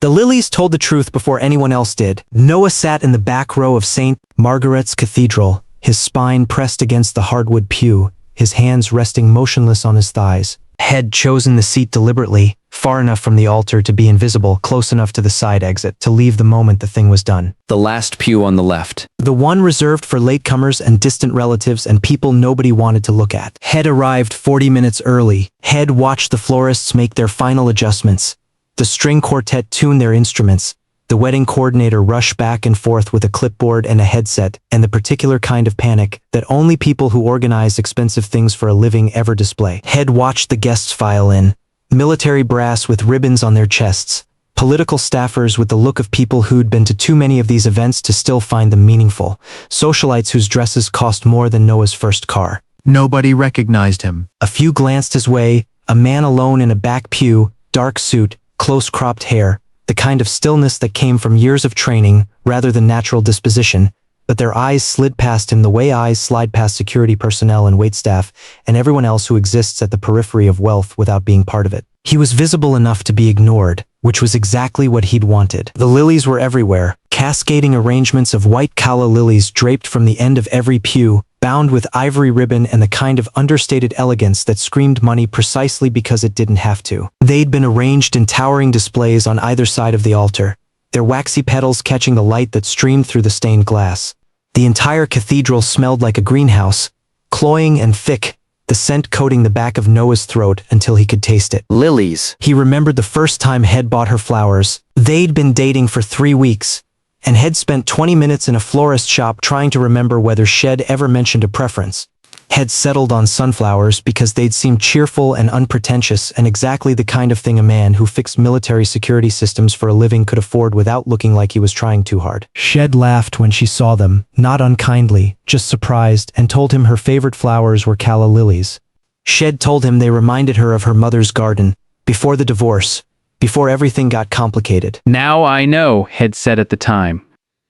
The lilies told the truth before anyone else did. Noah sat in the back row of St. Margaret's Cathedral, his spine pressed against the hardwood pew, his hands resting motionless on his thighs. Had chosen the seat deliberately, far enough from the altar to be invisible, close enough to the side exit to leave the moment the thing was done. The last pew on the left. The one reserved for latecomers and distant relatives and people nobody wanted to look at. Had arrived 40 minutes early. Had watched the florists make their final adjustments. The string quartet tune their instruments. The wedding coordinator rush back and forth with a clipboard and a headset, and the particular kind of panic that only people who organize expensive things for a living ever display. Had watched the guests file in. Military brass with ribbons on their chests. Political staffers with the look of people who'd been to too many of these events to still find them meaningful. Socialites whose dresses cost more than Noah's first car. Nobody recognized him. A few glanced his way, a man alone in a back pew, dark suit, close-cropped hair, the kind of stillness that came from years of training rather than natural disposition, but their eyes slid past him the way eyes slide past security personnel and waitstaff and everyone else who exists at the periphery of wealth without being part of it. He was visible enough to be ignored, which was exactly what he'd wanted. The lilies were everywhere, cascading arrangements of white calla lilies draped from the end of every pew, bound with ivory ribbon and the kind of understated elegance that screamed money precisely because it didn't have to. They'd been arranged in towering displays on either side of the altar, their waxy petals catching the light that streamed through the stained glass. The entire cathedral smelled like a greenhouse, cloying and thick, the scent coating the back of Noah's throat until he could taste it. Lilies. He remembered the first time Head bought her flowers. They'd been dating for 3 weeks, and had spent 20 minutes in a florist shop trying to remember whether Shed ever mentioned a preference. Had settled on sunflowers because they'd seemed cheerful and unpretentious and exactly the kind of thing a man who fixed military security systems for a living could afford without looking like he was trying too hard. Shed laughed when she saw them, not unkindly, just surprised, and told him her favorite flowers were calla lilies. Shed told him they reminded her of her mother's garden, before the divorce, before everything got complicated. Now I know, Head said at the time.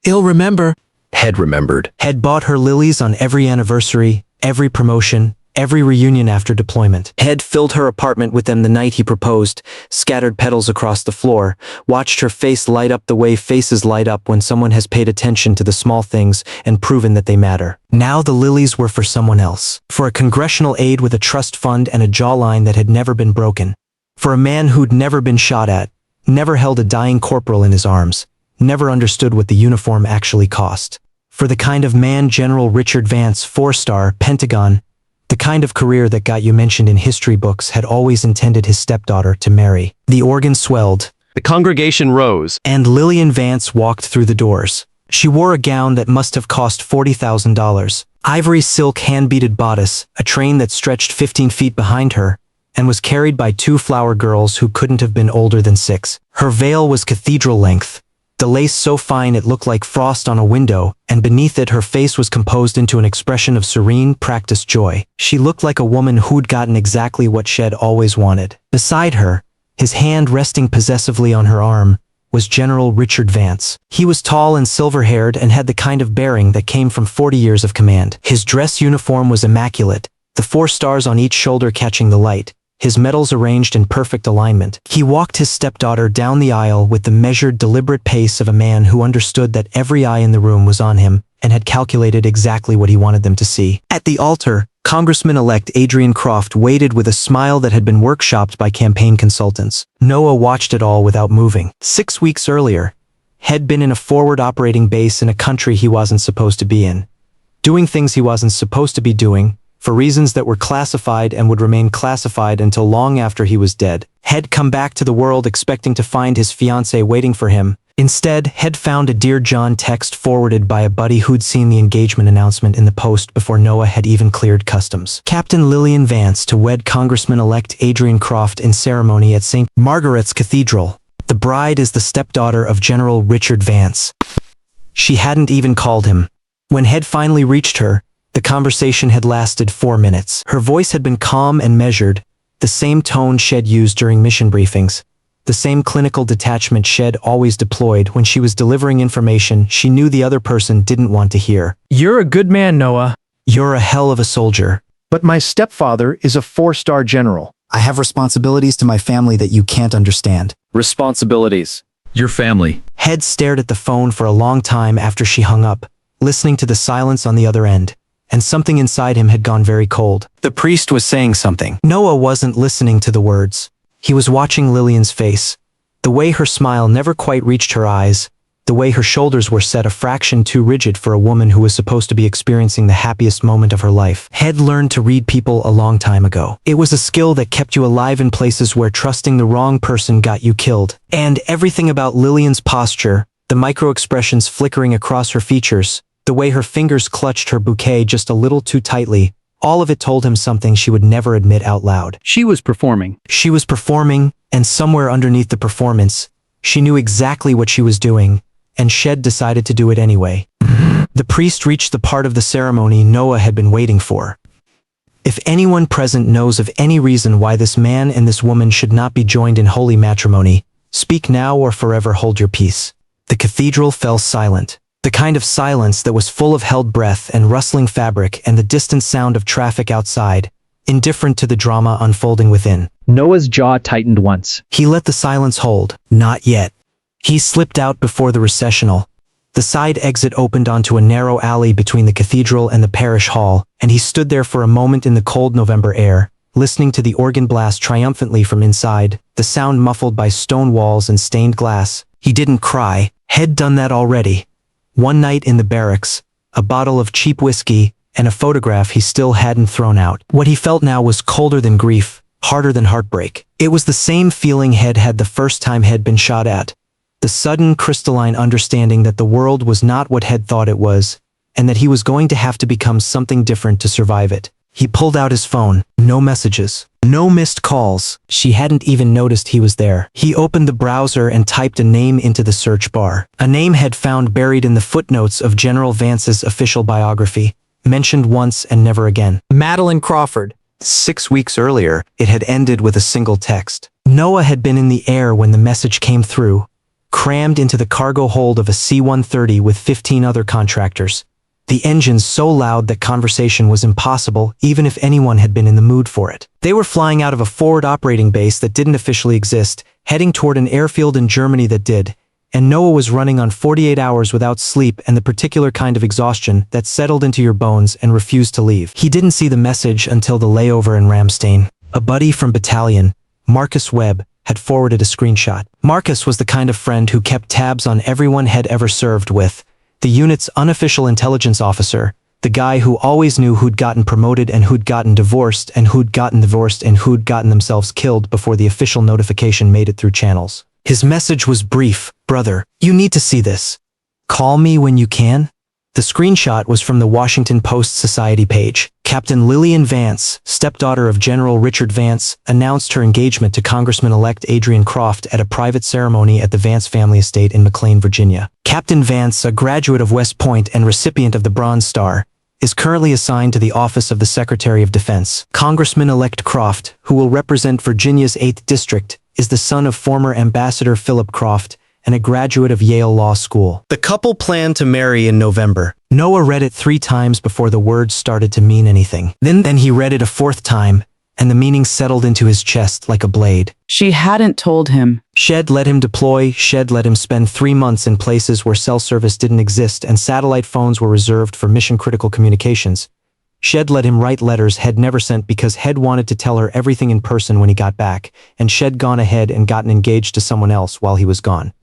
He'll remember. Head remembered. Had bought her lilies on every anniversary, every promotion, every reunion after deployment. Head filled her apartment with them the night he proposed, scattered petals across the floor, watched her face light up the way faces light up when someone has paid attention to the small things and proven that they matter. Now the lilies were for someone else. For a congressional aide with a trust fund and a jawline that had never been broken. For a man who'd never been shot at, never held a dying corporal in his arms, never understood what the uniform actually cost. For the kind of man General Richard Vance, 4-star, Pentagon, the kind of career that got you mentioned in history books, had always intended his stepdaughter to marry. The organ swelled. The congregation rose. And Lillian Vance walked through the doors. She wore a gown that must have cost $40,000. Ivory silk hand-beaded bodice, a train that stretched 15 feet behind her, and was carried by 2 flower girls who couldn't have been older than 6. Her veil was cathedral length, the lace so fine it looked like frost on a window, and beneath it her face was composed into an expression of serene, practiced joy. She looked like a woman who'd gotten exactly what Shed always wanted. Beside her, his hand resting possessively on her arm, was General Richard Vance. He was tall and silver-haired and had the kind of bearing that came from 40 years of command. His dress uniform was immaculate, the 4 stars on each shoulder catching the light, his medals arranged in perfect alignment. He walked his stepdaughter down the aisle with the measured, deliberate pace of a man who understood that every eye in the room was on him and had calculated exactly what he wanted them to see. At the altar, Congressman-elect Adrian Croft waited with a smile that had been workshopped by campaign consultants. Noah watched it all without moving. 6 weeks earlier, had been in a forward operating base in a country he wasn't supposed to be in, doing things he wasn't supposed to be doing, for reasons that were classified and would remain classified until long after he was dead. Had come back to the world expecting to find his fiancée waiting for him. Instead, had found a Dear John text forwarded by a buddy who'd seen the engagement announcement in the post before Noah had even cleared customs. Captain Lillian Vance to wed Congressman-elect Adrian Croft in ceremony at St. Margaret's Cathedral. The bride is the stepdaughter of General Richard Vance. She hadn't even called him. When Head finally reached her, the conversation had lasted 4 minutes. Her voice had been calm and measured, the same tone Shed used during mission briefings, the same clinical detachment Shed always deployed when she was delivering information she knew the other person didn't want to hear. You're a good man, Noah. You're a hell of a soldier. But my stepfather is a 4-star general. I have responsibilities to my family that you can't understand. Responsibilities. Your family. Head stared at the phone for a long time after she hung up, listening to the silence on the other end, and something inside him had gone very cold. The priest was saying something. Noah wasn't listening to the words. He was watching Lillian's face, the way her smile never quite reached her eyes, the way her shoulders were set a fraction too rigid for a woman who was supposed to be experiencing the happiest moment of her life. Head learned to read people a long time ago. It was a skill that kept you alive in places where trusting the wrong person got you killed. And everything about Lillian's posture, the micro-expressions flickering across her features, the way her fingers clutched her bouquet just a little too tightly, all of it told him something she would never admit out loud. She was performing. She was performing, and somewhere underneath the performance, she knew exactly what she was doing, and Shed decided to do it anyway. The priest reached the part of the ceremony Noah had been waiting for. If anyone present knows of any reason why this man and this woman should not be joined in holy matrimony, speak now or forever hold your peace. The cathedral fell silent. The kind of silence that was full of held breath and rustling fabric and the distant sound of traffic outside, indifferent to the drama unfolding within. Noah's jaw tightened once. He let the silence hold. Not yet. He slipped out before the recessional. The side exit opened onto a narrow alley between the cathedral and the parish hall, and he stood there for a moment in the cold November air, listening to the organ blast triumphantly from inside, the sound muffled by stone walls and stained glass. He didn't cry. Had done that already. One night in the barracks, a bottle of cheap whiskey, and a photograph he still hadn't thrown out. What he felt now was colder than grief, harder than heartbreak. It was the same feeling Head had the first time Head been shot at. The sudden crystalline understanding that the world was not what Head thought it was, and that he was going to have to become something different to survive it. He pulled out his phone. No messages. No missed calls. She hadn't even noticed he was there. He opened the browser and typed a name into the search bar. A name Head found buried in the footnotes of General Vance's official biography, mentioned once and never again. Madeline Crawford. 6 weeks earlier, it had ended with a single text. Noah had been in the air when the message came through, crammed into the cargo hold of a C-130 with 15 other contractors. The engines so loud that conversation was impossible, even if anyone had been in the mood for it. They were flying out of a forward operating base that didn't officially exist, heading toward an airfield in Germany that did, and Noah was running on 48 hours without sleep and the particular kind of exhaustion that settled into your bones and refused to leave. He didn't see the message until the layover in Ramstein. A buddy from battalion, Marcus Webb, had forwarded a screenshot. Marcus was the kind of friend who kept tabs on everyone Head ever served with, the unit's unofficial intelligence officer, the guy who always knew who'd gotten promoted and who'd gotten divorced and who'd gotten divorced and who'd gotten themselves killed before the official notification made it through channels. His message was brief. Brother, you need to see this. Call me when you can. The screenshot was from the Washington Post Society page. Captain Lillian Vance, stepdaughter of General Richard Vance, announced her engagement to Congressman-elect Adrian Croft at a private ceremony at the Vance family estate in McLean, Virginia. Captain Vance, a graduate of West Point and recipient of the Bronze Star, is currently assigned to the office of the Secretary of Defense. Congressman-elect Croft, who will represent Virginia's 8th District, is the son of former Ambassador Philip Croft and a graduate of Yale Law School. The couple planned to marry in November. Noah read it 3 times before the words started to mean anything. Then he read it a 4th time, and the meaning settled into his chest like a blade. She hadn't told him. Shed let him deploy. Shed let him spend 3 months in places where cell service didn't exist and satellite phones were reserved for mission-critical communications. Shed let him write letters Head never sent because Head wanted to tell her everything in person when he got back, and Shed gone ahead and gotten engaged to someone else while he was gone.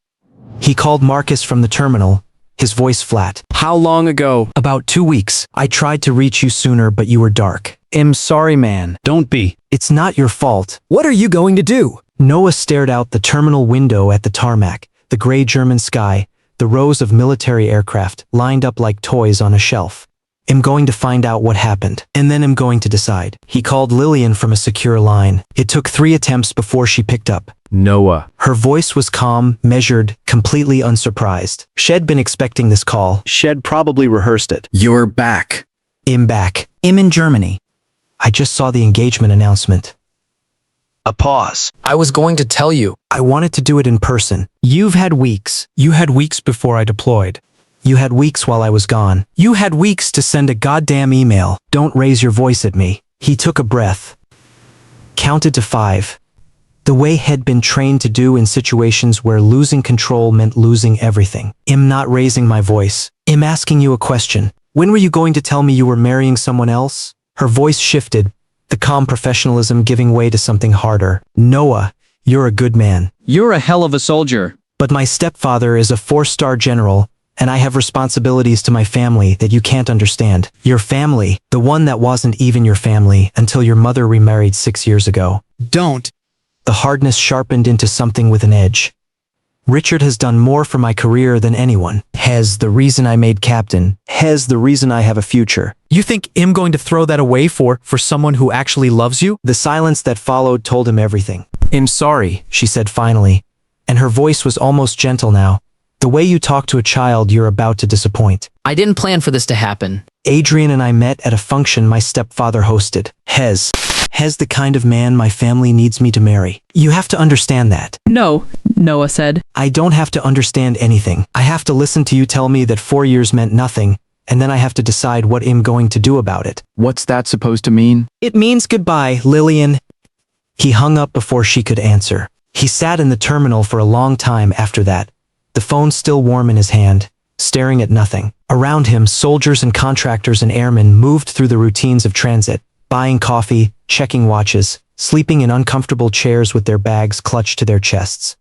He called Marcus from the terminal, his voice flat. How long ago? About 2 weeks. I tried to reach you sooner, but you were dark. I'm sorry, man. Don't be. It's not your fault. What are you going to do? Noah stared out the terminal window at the tarmac, the gray German sky, the rows of military aircraft lined up like toys on a shelf. I'm going to find out what happened, and then I'm going to decide. He called Lillian from a secure line. It took 3 attempts before she picked up. Noah. Her voice was calm, measured, completely unsurprised. Shed been expecting this call. Shed probably rehearsed it. You're back. I'm back. I'm in Germany. I just saw the engagement announcement. A pause. I was going to tell you. I wanted to do it in person. You've had weeks. You had weeks before I deployed. You had weeks while I was gone. You had weeks to send a goddamn email. Don't raise your voice at me. He took a breath. Counted to 5. the way he'd been trained to do in situations where losing control meant losing everything. I'm not raising my voice. I'm asking you a question. When were you going to tell me you were marrying someone else? Her voice shifted, the calm professionalism giving way to something harder. Noah, you're a good man. You're a hell of a soldier. But my stepfather is a 4-star general, and I have responsibilities to my family that you can't understand. Your family, the one that wasn't even your family until your mother remarried 6 years ago. Don't. The hardness sharpened into something with an edge. Richard has done more for my career than anyone. Has the reason I made captain. Has the reason I have a future. You think I'm going to throw that away for someone who actually loves you? The silence that followed told him everything. I'm sorry, she said finally, and her voice was almost gentle now. The way you talk to a child you're about to disappoint. I didn't plan for this to happen. Adrian and I met at a function my stepfather hosted. Hez the kind of man my family needs me to marry. You have to understand that. No, Noah said. I don't have to understand anything. I have to listen to you tell me that 4 years meant nothing, and then I have to decide what I'm going to do about it. What's that supposed to mean? It means goodbye, Lillian. He hung up before she could answer. He sat in the terminal for a long time after that, the phone still warm in his hand, staring at nothing. Around him, soldiers and contractors and airmen moved through the routines of transit, buying coffee, checking watches, sleeping in uncomfortable chairs with their bags clutched to their chests.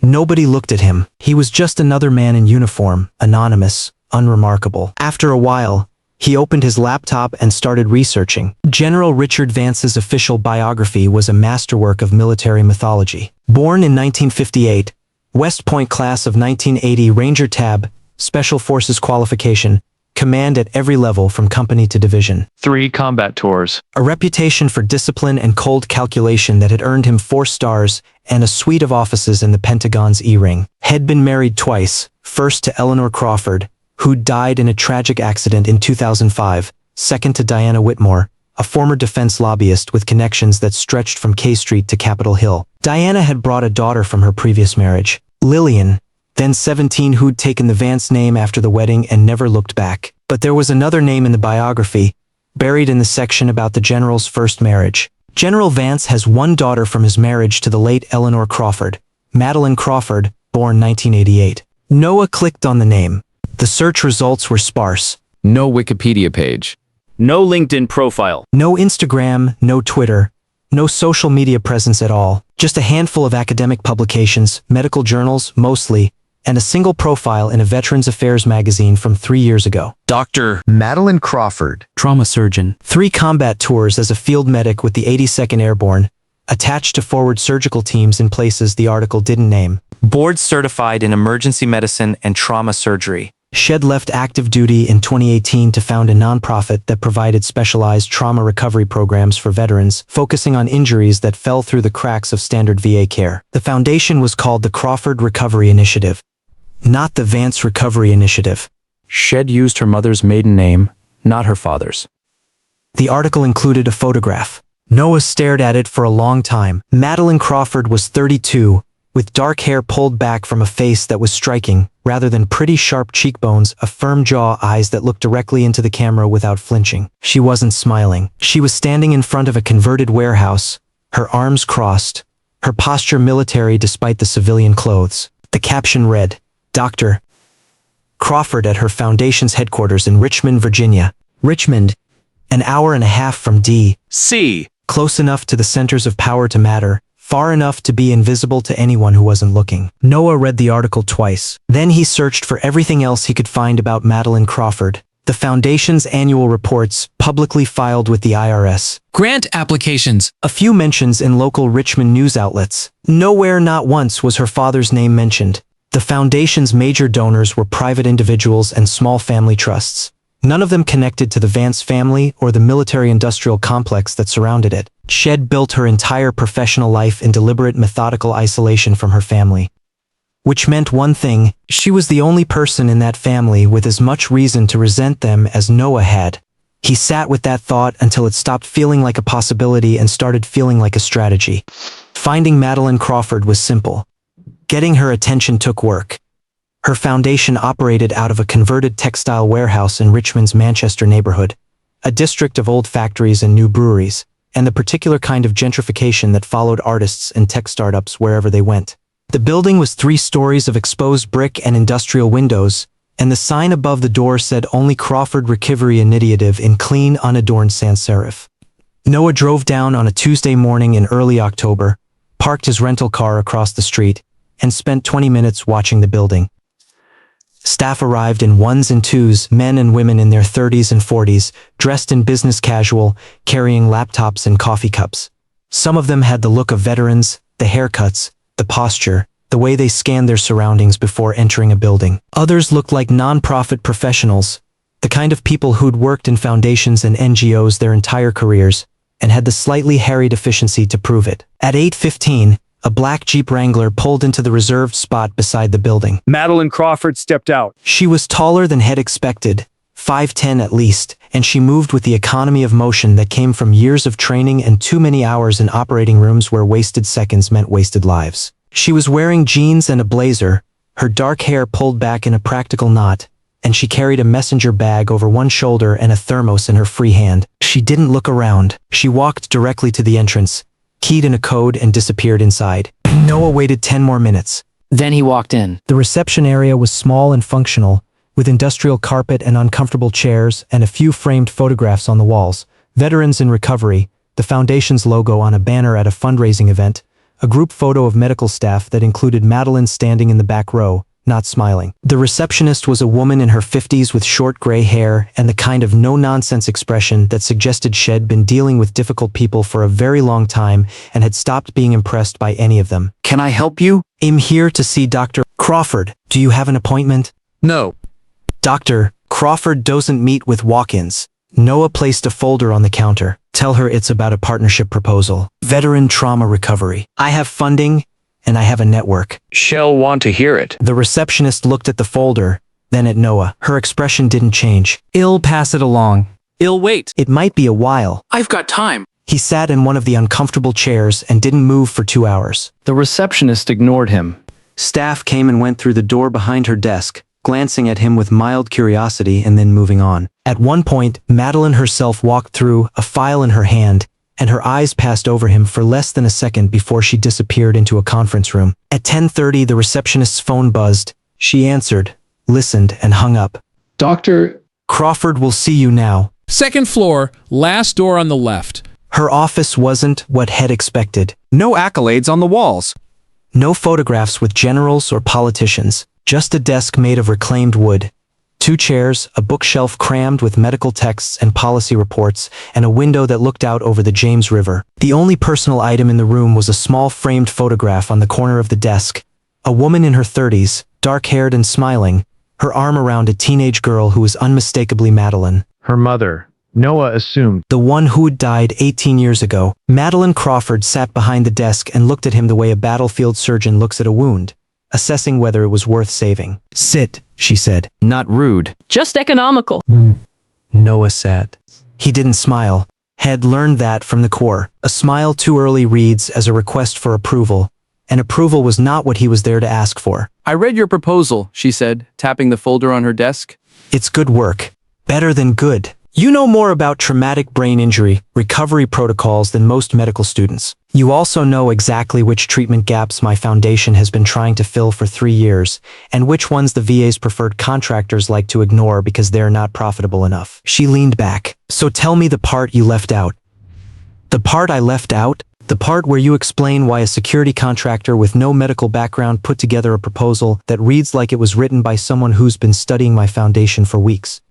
Nobody looked at him. He was just another man in uniform, anonymous, unremarkable. After a while, he opened his laptop and started researching. General Richard Vance's official biography was a masterwork of military mythology. Born in 1958, West Point class of 1980, Ranger Tab, Special Forces qualification, command at every level from company to division. 3 combat tours. A reputation for discipline and cold calculation that had earned him 4 stars and a suite of offices in the Pentagon's E-ring. Had been married twice, first to Eleanor Crawford, who died in a tragic accident in 2005, second to Diana Whitmore, a former defense lobbyist with connections that stretched from K Street to Capitol Hill. Diana had brought a daughter from her previous marriage, Lillian, then 17, who'd taken the Vance name after the wedding and never looked back. But there was another name in the biography, buried in the section about the general's first marriage. General Vance has one daughter from his marriage to the late Eleanor Crawford, Madeline Crawford, born 1988. Noah clicked on the name. The search results were sparse. No Wikipedia page. No LinkedIn profile. No Instagram, no Twitter, no social media presence at all. Just a handful of academic publications, medical journals, mostly, and a single profile in a Veterans Affairs magazine from 3 years ago. Dr. Madeline Crawford. Trauma surgeon. 3 combat tours as a field medic with the 82nd Airborne, attached to forward surgical teams in places the article didn't name. Board certified in emergency medicine and trauma surgery. Shed left active duty in 2018 to found a nonprofit that provided specialized trauma recovery programs for veterans, focusing on injuries that fell through the cracks of standard VA care. The foundation was called the Crawford Recovery Initiative, not the Vance Recovery Initiative. Shed used her mother's maiden name, not her father's. The article included a photograph. Noah stared at it for a long time. Madeline Crawford was 32, with dark hair pulled back from a face that was striking, rather than pretty sharp cheekbones, a firm jaw, eyes that looked directly into the camera without flinching. She wasn't smiling. She was standing in front of a converted warehouse, her arms crossed, her posture military despite the civilian clothes. The caption read, Dr. Crawford at her foundation's headquarters in Richmond, Virginia. Richmond, an hour and a half from D.C., close enough to the centers of power to matter, far enough to be invisible to anyone who wasn't looking. Noah read the article twice. Then he searched for everything else he could find about Madeline Crawford. The Foundation's annual reports, publicly filed with the IRS. Grant applications. A few mentions in local Richmond news outlets. Nowhere, not once, was her father's name mentioned. The Foundation's major donors were private individuals and small family trusts. None of them connected to the Vance family or the military-industrial complex that surrounded it. Shed built her entire professional life in deliberate, methodical isolation from her family. Which meant one thing: she was the only person in that family with as much reason to resent them as Noah had. He sat with that thought until it stopped feeling like a possibility and started feeling like a strategy. Finding Madeline Crawford was simple. Getting her attention took work. Her foundation operated out of a converted textile warehouse in Richmond's Manchester neighborhood, a district of old factories and new breweries. and the particular kind of gentrification that followed artists and tech startups wherever they went. The building was 3 stories of exposed brick and industrial windows, and the sign above the door said only Crawford Recovery Initiative in clean, unadorned sans serif. Noah drove down on a Tuesday morning in early October, parked his rental car across the street, and spent 20 minutes watching the building. Staff arrived in 1s and 2s, men and women in their 30s and 40s, dressed in business casual, carrying laptops and coffee cups. Some of them had the look of veterans, the haircuts, the posture, the way they scanned their surroundings before entering a building. Others looked like non-profit professionals, the kind of people who'd worked in foundations and NGOs their entire careers, and had the slightly hairy deficiency to prove it. At 8:15, a black Jeep Wrangler pulled into the reserved spot beside the building. Madeline Crawford stepped out. She was taller than had expected, 5'10" at least, and she moved with the economy of motion that came from years of training and too many hours in operating rooms where wasted seconds meant wasted lives. She was wearing jeans and a blazer, her dark hair pulled back in a practical knot, and she carried a messenger bag over one shoulder and a thermos in her free hand. She didn't look around. She walked directly to the entrance, keyed in a code, and disappeared inside. Noah waited 10 more minutes. Then he walked in. The reception area was small and functional, with industrial carpet and uncomfortable chairs and a few framed photographs on the walls. Veterans in recovery, the foundation's logo on a banner at a fundraising event, a group photo of medical staff that included Madeline standing in the back row, not smiling. The receptionist was a woman in her 50s with short gray hair and the kind of no-nonsense expression that suggested she'd been dealing with difficult people for a very long time and had stopped being impressed by any of them. Can I help you? I'm here to see Dr. Crawford. Do you have an appointment? No. Dr. Crawford doesn't meet with walk-ins. Noah placed a folder on the counter. Tell her it's about a partnership proposal. Veteran trauma recovery. I have funding, and I have a network. She'll want to hear it. The receptionist looked at the folder, then at Noah. Her expression didn't change. I'll pass it along. I'll wait. It might be a while. I've got time. He sat in one of the uncomfortable chairs and didn't move for 2 hours. The receptionist ignored him. Staff came and went through the door behind her desk, glancing at him with mild curiosity and then moving on. At one point, Madeline herself walked through, a file in her hand, and her eyes passed over him for less than a second before she disappeared into a conference room. At 10:30, the receptionist's phone buzzed. She answered, listened, and hung up. Dr. Crawford will see you now. 2nd floor, last door on the left. Her office wasn't what Head expected. No accolades on the walls. No photographs with generals or politicians. Just a desk made of reclaimed wood. 2 chairs, a bookshelf crammed with medical texts and policy reports, and a window that looked out over the James River. The only personal item in the room was a small framed photograph on the corner of the desk. A woman in her 30s, dark-haired and smiling, her arm around a teenage girl who was unmistakably Madeline. Her mother, Noah assumed. The one who'd died 18 years ago. Madeline Crawford sat behind the desk and looked at him the way a battlefield surgeon looks at a wound, assessing whether it was worth saving. Sit, she said. Not rude. Just economical. Noah sat. He didn't smile. Had learned that from the Corps. A smile too early reads as a request for approval, and approval was not what he was there to ask for. I read your proposal, she said, tapping the folder on her desk. It's good work. Better than good. You know more about traumatic brain injury recovery protocols than most medical students. You also know exactly which treatment gaps my foundation has been trying to fill for 3 years, and which ones the VA's preferred contractors like to ignore because they're not profitable enough. She leaned back. So tell me the part you left out. The part I left out? The part where you explain why a security contractor with no medical background put together a proposal that reads like it was written by someone who's been studying my foundation for weeks.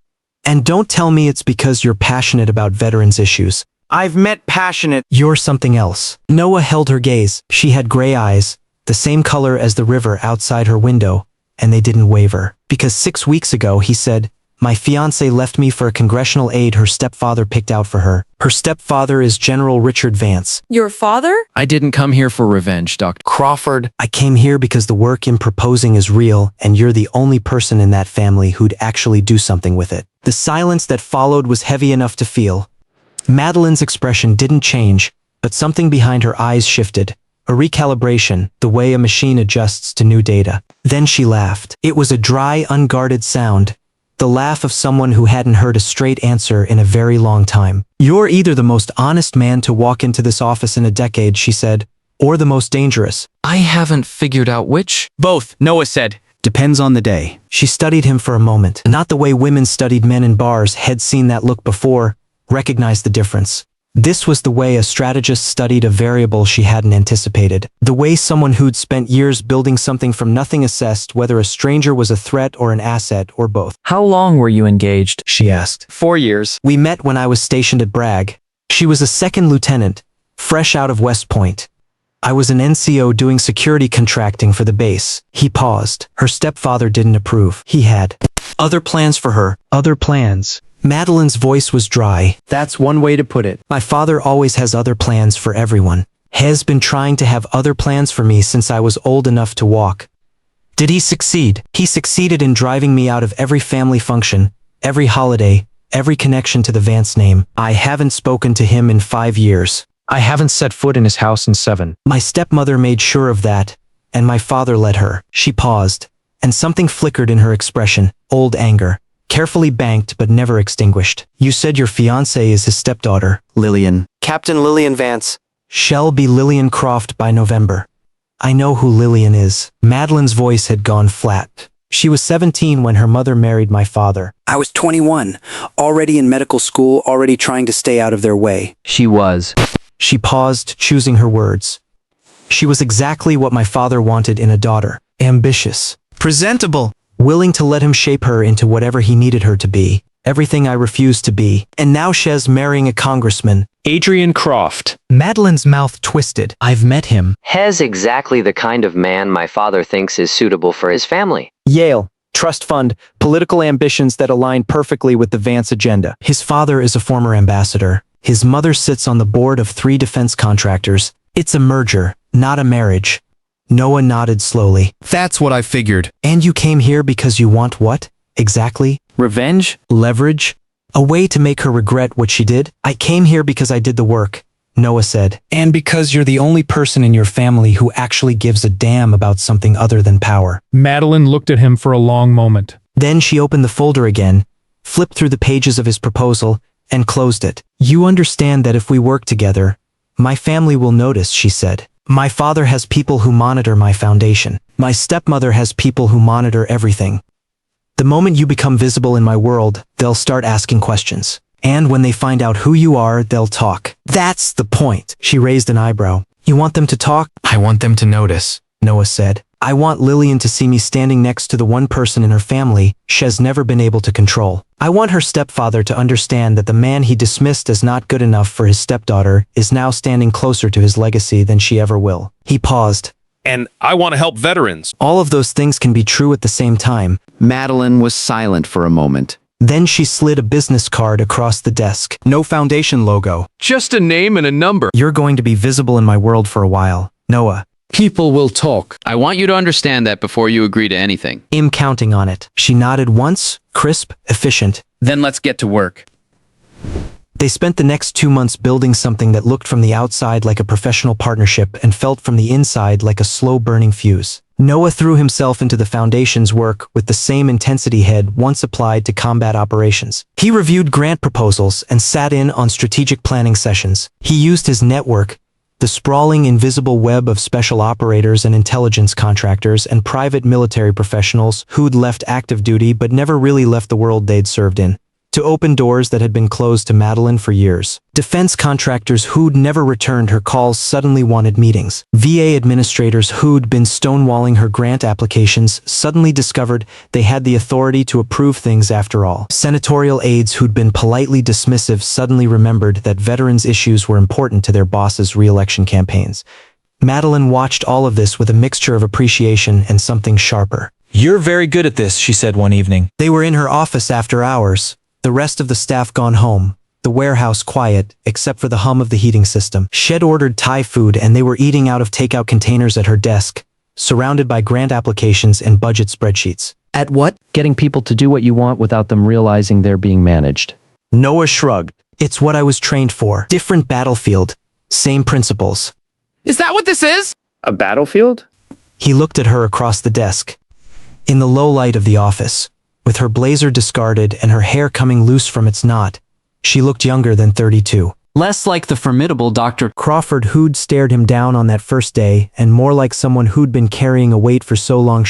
And don't tell me it's because you're passionate about veterans issues. I've met passionate. You're something else. Noah held her gaze. She had gray eyes, the same color as the river outside her window, and they didn't waver. Because 6 weeks ago, he said, my fiancée left me for a congressional aide her stepfather picked out for her. Her stepfather is General Richard Vance. Your father? I didn't come here for revenge, Dr. Crawford. I came here because the work I'm proposing is real, and you're the only person in that family who'd actually do something with it. The silence that followed was heavy enough to feel. Madeline's expression didn't change, but something behind her eyes shifted. A recalibration, the way a machine adjusts to new data. Then she laughed. It was a dry, unguarded sound, the laugh of someone who hadn't heard a straight answer in a very long time. You're either the most honest man to walk into this office in a decade, she said, or the most dangerous. I haven't figured out which. Both, Noah said. Depends on the day. She studied him for a moment. Not the way women studied men in bars, had seen that look before, recognized the difference. This was the way a strategist studied a variable she hadn't anticipated. The way someone who'd spent years building something from nothing assessed whether a stranger was a threat or an asset or both. How long were you engaged? She asked. 4 years. We met when I was stationed at Bragg. She was a second lieutenant, fresh out of West Point. I was an NCO doing security contracting for the base. He paused. Her stepfather didn't approve. He had other plans for her. Other plans. Madeline's voice was dry. That's one way to put it. My father always has other plans for everyone. Has been trying to have other plans for me since I was old enough to walk. Did he succeed? He succeeded in driving me out of every family function, every holiday, every connection to the Vance name. I haven't spoken to him in 5 years. I haven't set foot in his house in 7. My stepmother made sure of that, and my father let her. She paused, and something flickered in her expression, old anger. Carefully banked but never extinguished. You said your fiancée is his stepdaughter. Lillian. Captain Lillian Vance. Shall be Lillian Croft by November. I know who Lillian is. Madeline's voice had gone flat. She was 17 when her mother married my father. I was 21, already in medical school, already trying to stay out of their way. She was. She paused, choosing her words. She was exactly what my father wanted in a daughter. Ambitious. Presentable. Willing to let him shape her into whatever he needed her to be. Everything I refused to be. And now she's marrying a congressman. Adrian Croft. Madeline's mouth twisted. I've met him. Hez exactly the kind of man my father thinks is suitable for his family. Yale. Trust fund. Political ambitions that align perfectly with the Vance agenda. His father is a former ambassador. His mother sits on the board of 3 defense contractors. It's a merger, not a marriage. Noah nodded slowly. That's what I figured. And you came here because you want what? Exactly? Revenge? Leverage? A way to make her regret what she did? I came here because I did the work, Noah said. And because you're the only person in your family who actually gives a damn about something other than power. Madeline looked at him for a long moment. Then she opened the folder again, flipped through the pages of his proposal, and closed it. You understand that if we work together, my family will notice, she said. My father has people who monitor my foundation. My stepmother has people who monitor everything. The moment you become visible in my world, they'll start asking questions. And when they find out who you are, they'll talk. That's the point. She raised an eyebrow. You want them to talk? I want them to notice. Noah said. I want Lillian to see me standing next to the one person in her family she's never been able to control. I want her stepfather to understand that the man he dismissed as not good enough for his stepdaughter is now standing closer to his legacy than she ever will. He paused. And I want to help veterans. All of those things can be true at the same time. Madeline was silent for a moment. Then she slid a business card across the desk. No foundation logo. Just a name and a number. You're going to be visible in my world for a while, Noah. People will talk. I want you to understand that before you agree to anything. I'm counting on it. She nodded once, crisp, efficient. Then let's get to work. They spent the next 2 months building something that looked from the outside like a professional partnership and felt from the inside like a slow-burning fuse. Noah threw himself into the foundation's work with the same intensity he'd once applied to combat operations. He reviewed grant proposals and sat in on strategic planning sessions. He used his network, the sprawling invisible web of special operators and intelligence contractors and private military professionals who'd left active duty but never really left the world they'd served in, to open doors that had been closed to Madeline for years. Defense contractors who'd never returned her calls suddenly wanted meetings. VA administrators who'd been stonewalling her grant applications suddenly discovered they had the authority to approve things after all. Senatorial aides who'd been politely dismissive suddenly remembered that veterans' issues were important to their bosses' re-election campaigns. Madeline watched all of this with a mixture of appreciation and something sharper. You're very good at this, she said one evening. They were in her office after hours. The rest of the staff gone home, the warehouse quiet, except for the hum of the heating system. Shed ordered Thai food and they were eating out of takeout containers at her desk, surrounded by grant applications and budget spreadsheets. At what? Getting people to do what you want without them realizing they're being managed. Noah shrugged. It's what I was trained for. Different battlefield, same principles. Is that what this is? A battlefield? He looked at her across the desk. In the low light of the office, with her blazer discarded and her hair coming loose from its knot. She looked younger than 32. Less like the formidable Dr. Crawford who'd stared him down on that first day, and more like someone who'd been carrying a weight for so long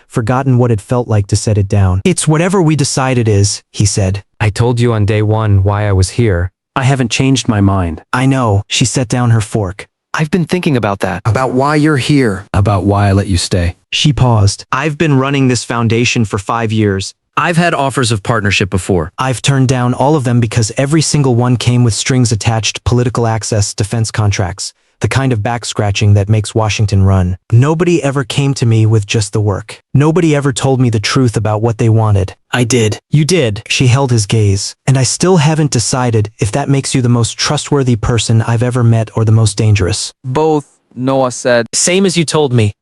forgotten what it felt like to set it down. "It's whatever we decide it is," he said. I told you on day one why I was here. I haven't changed my mind. "I know." She set down her fork. I've been thinking about that. About why you're here. About why I let you stay. She paused. I've been running this foundation for 5 years. I've had offers of partnership before. I've turned down all of them because every single one came with strings attached, political access, defense contracts, the kind of back-scratching that makes Washington run. Nobody ever came to me with just the work. Nobody ever told me the truth about what they wanted. I did. You did. She held his gaze. And I still haven't decided if that makes you the most trustworthy person I've ever met or the most dangerous. Both, Noah said. Same as you told me.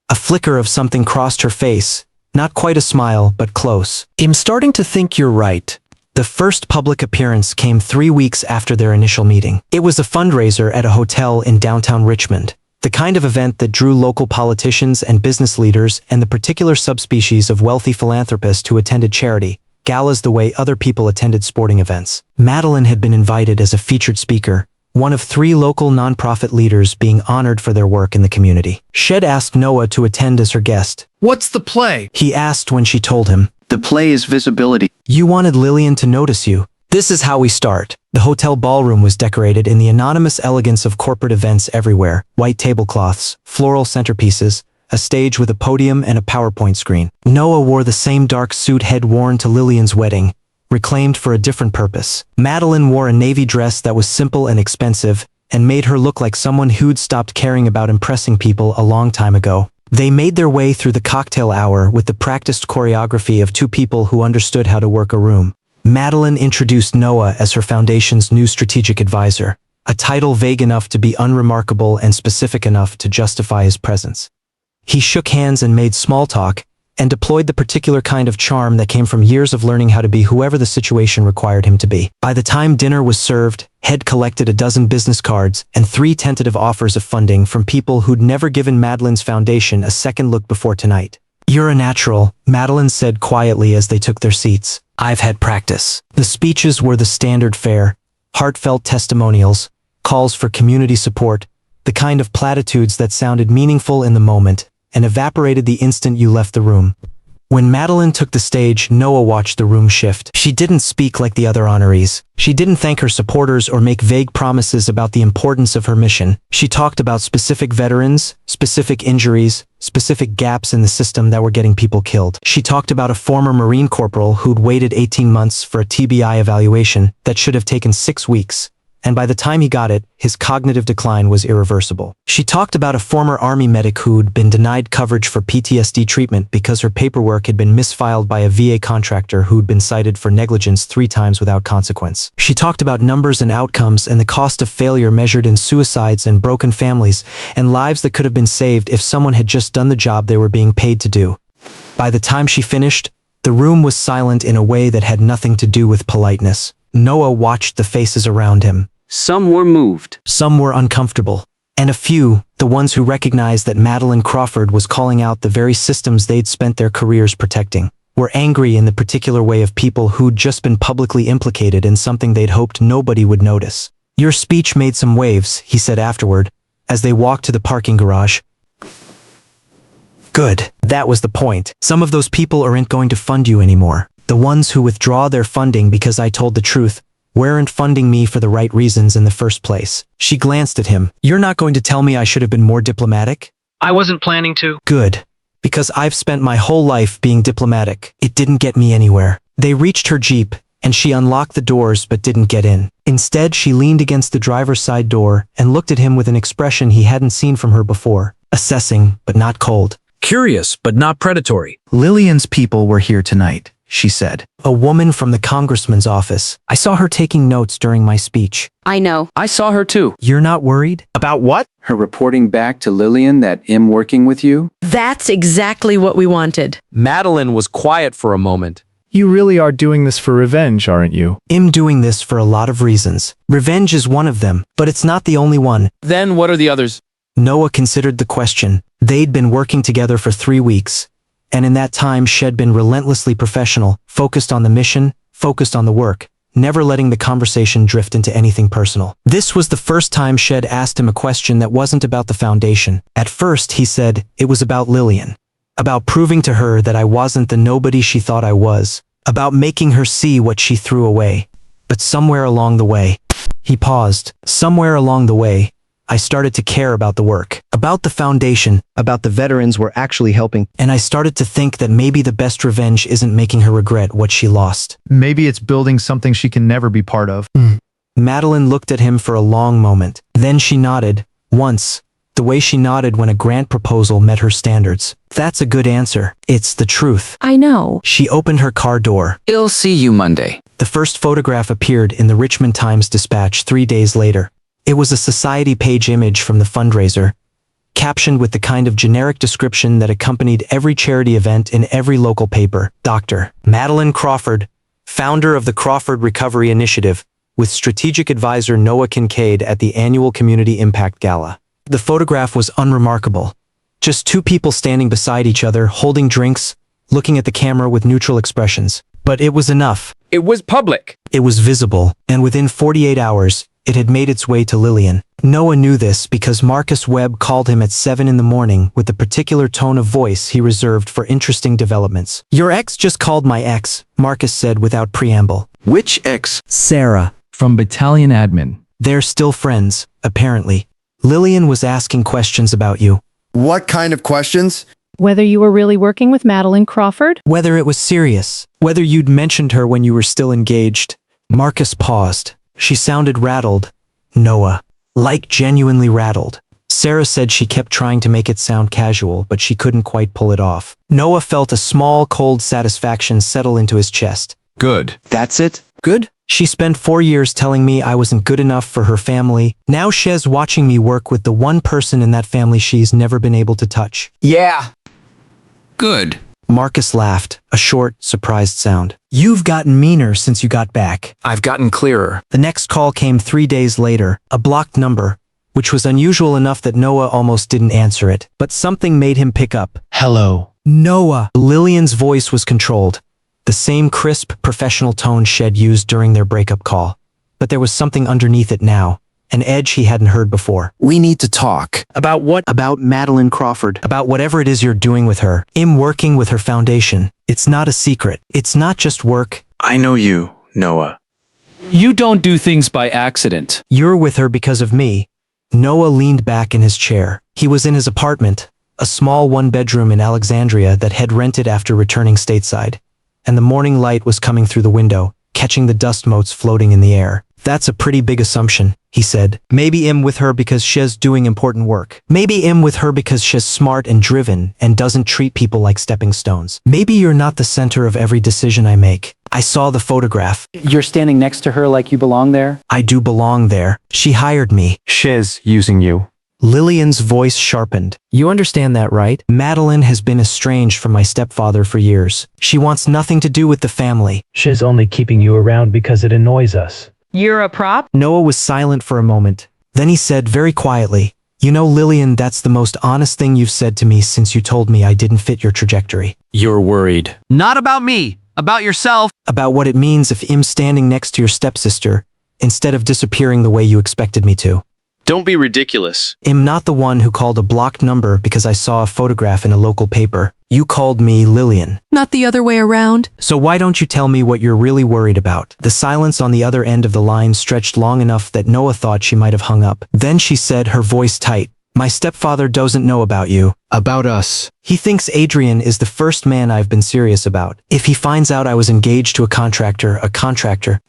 A flicker of something crossed her face. Not quite a smile, but close. "I'm starting to think you're right." The first public appearance came 3 weeks after their initial meeting. It was a fundraiser at a hotel in downtown Richmond, the kind of event that drew local politicians and business leaders and the particular subspecies of wealthy philanthropists who attended charity galas the way other people attended sporting events. Madeline had been invited as a featured speaker, one of 3 local nonprofit leaders being honored for their work in the community. Shed asked Noah to attend as her guest. What's the play? He asked when she told him. The play is visibility. "You wanted Lillian to notice you." This is how we start. The hotel ballroom was decorated in the anonymous elegance of corporate events everywhere. White tablecloths, floral centerpieces, a stage with a podium and a PowerPoint screen. Noah wore the same dark suit he'd worn to Lillian's wedding, reclaimed for a different purpose. Madeline wore a navy dress that was simple and expensive, and made her look like someone who'd stopped caring about impressing people a long time ago. They made their way through the cocktail hour with the practiced choreography of 2 people who understood how to work a room. Madeline introduced Noah as her foundation's new strategic advisor, a title vague enough to be unremarkable and specific enough to justify his presence. He shook hands and made small talk, and deployed the particular kind of charm that came from years of learning how to be whoever the situation required him to be. By the time dinner was served, Head collected a dozen business cards and 3 tentative offers of funding from people who'd never given Madeline's foundation a second look before tonight. "You're a natural," Madeline said quietly as they took their seats. "I've had practice." The speeches were the standard fare, heartfelt testimonials, calls for community support, the kind of platitudes that sounded meaningful in the moment and evaporated the instant you left the room. When Madeline took the stage, Noah watched the room shift. She didn't speak like the other honorees. She didn't thank her supporters or make vague promises about the importance of her mission. She talked about specific veterans, specific injuries, specific gaps in the system that were getting people killed. She talked about a former Marine corporal who'd waited 18 months for a TBI evaluation that should have taken 6 weeks. And by the time he got it, his cognitive decline was irreversible. She talked about a former Army medic who'd been denied coverage for PTSD treatment because her paperwork had been misfiled by a VA contractor who'd been cited for negligence 3 times without consequence. She talked about numbers and outcomes and the cost of failure measured in suicides and broken families and lives that could have been saved if someone had just done the job they were being paid to do. By the time she finished, the room was silent in a way that had nothing to do with politeness. Noah watched the faces around him. Some were moved. Some were uncomfortable. And a few, the ones who recognized that Madeline Crawford was calling out the very systems they'd spent their careers protecting, were angry in the particular way of people who'd just been publicly implicated in something they'd hoped nobody would notice. "Your speech made some waves," he said afterward, as they walked to the parking garage. "Good. That was the point. Some of those people aren't going to fund you anymore. The ones who withdraw their funding because I told the truth weren't funding me for the right reasons in the first place." She glanced at him. "You're not going to tell me I should have been more diplomatic?" I wasn't planning to. "Good. Because I've spent my whole life being diplomatic. It didn't get me anywhere." They reached her Jeep, and she unlocked the doors but didn't get in. Instead, she leaned against the driver's side door and looked at him with an expression he hadn't seen from her before. Assessing, but not cold. Curious, but not predatory. Lillian's people were here tonight, she said. A woman from the congressman's office. I saw her taking notes during my speech. I know. I saw her too. You're not worried? About what? Her reporting back to Lillian that I'm working with you? That's exactly what we wanted. Madeline was quiet for a moment. You really are doing this for revenge, aren't you? I'm doing this for a lot of reasons. Revenge is one of them, but it's not the only one. Then what are the others? Noah considered the question. They'd been working together for 3 weeks, And in that time, she'd been relentlessly professional, focused on the mission, focused on the work, never letting the conversation drift into anything personal. This was the first time she'd asked him a question that wasn't about the foundation. At first, he said, it was about Lillian. About proving to her that I wasn't the nobody she thought I was. About making her see what she threw away. But somewhere along the way, he paused. Somewhere along the way, I started to care about the work, about the foundation, About the veterans we're actually helping. and I started to think that maybe the best revenge isn't making her regret what she lost. Maybe it's building something she can never be part of. Madeline looked at him for a long moment. Then she nodded, once, the way she nodded when a grant proposal met her standards. That's a good answer. It's the truth. I know. She opened her car door. I'll see you Monday. The first photograph appeared in the Richmond Times-Dispatch 3 days later. It was a society page image from the fundraiser, captioned with the kind of generic description that accompanied every charity event in every local paper. Dr. Madeline Crawford, founder of the Crawford Recovery Initiative, with strategic advisor Noah Kincaid at the annual Community Impact Gala. The photograph was unremarkable. Just two people standing beside each other, holding drinks, looking at the camera with neutral expressions. But it was enough. It was public. It was visible, and within 48 hours, it had made its way to Lillian. Noah knew this because Marcus Webb called him at 7 in the morning with the particular tone of voice he reserved for interesting developments. Your ex just called my ex, Marcus said without preamble. Which ex? Sarah. From battalion admin. They're still friends, apparently. Lillian was asking questions about you. What kind of questions? Whether you were really working with Madeline Crawford? Whether it was serious. Whether you'd mentioned her when you were still engaged. Marcus paused. She sounded rattled. Noah. Like genuinely rattled. Sarah said she kept trying to make it sound casual, but she couldn't quite pull it off. Noah felt a small, cold satisfaction settle into his chest. Good. That's it? Good? She spent 4 years telling me I wasn't good enough for her family. Now she's watching me work with the one person in that family she's never been able to touch. Yeah. Good. Marcus laughed, a short, surprised sound. You've gotten meaner since you got back. I've gotten clearer. The next call came 3 days later, a blocked number, which was unusual enough that Noah almost didn't answer it. But something made him pick up. Hello. Noah. Lillian's voice was controlled. The same crisp, professional tone she'd used during their breakup call. But there was something underneath it now. An edge he hadn't heard before. We need to talk. About what? About Madeline Crawford. About whatever it is you're doing with her. I'm working with her foundation. It's not a secret. It's not just work. I know you, Noah. You don't do things by accident. You're with her because of me. Noah leaned back in his chair. He was in his apartment, a small one-bedroom in Alexandria that had rented after returning stateside. And the morning light was coming through the window, catching the dust motes floating in the air. That's a pretty big assumption, he said. Maybe I'm with her because she's doing important work. Maybe I'm with her because she's smart and driven and doesn't treat people like stepping stones. Maybe you're not the center of every decision I make. I saw the photograph. You're standing next to her like you belong there? I do belong there. She hired me. She's using you. Lillian's voice sharpened. You understand that, right? Madeline has been estranged from my stepfather for years. She wants nothing to do with the family. She's only keeping you around because it annoys us. You're a prop? Noah was silent for a moment. Then he said very quietly, You know, Lillian, that's the most honest thing you've said to me since you told me I didn't fit your trajectory. You're worried. Not about me. About yourself. About what it means if I'm standing next to your stepsister, instead of disappearing the way you expected me to. Don't be ridiculous. I'm not the one who called a blocked number because I saw a photograph in a local paper. You called me Lillian. Not the other way around. So why don't you tell me what you're really worried about? The silence on the other end of the line stretched long enough that Noah thought she might have hung up. Then she said, her voice tight, My stepfather doesn't know about you. About us. He thinks Adrian is the first man I've been serious about. If he finds out I was engaged to a contractor,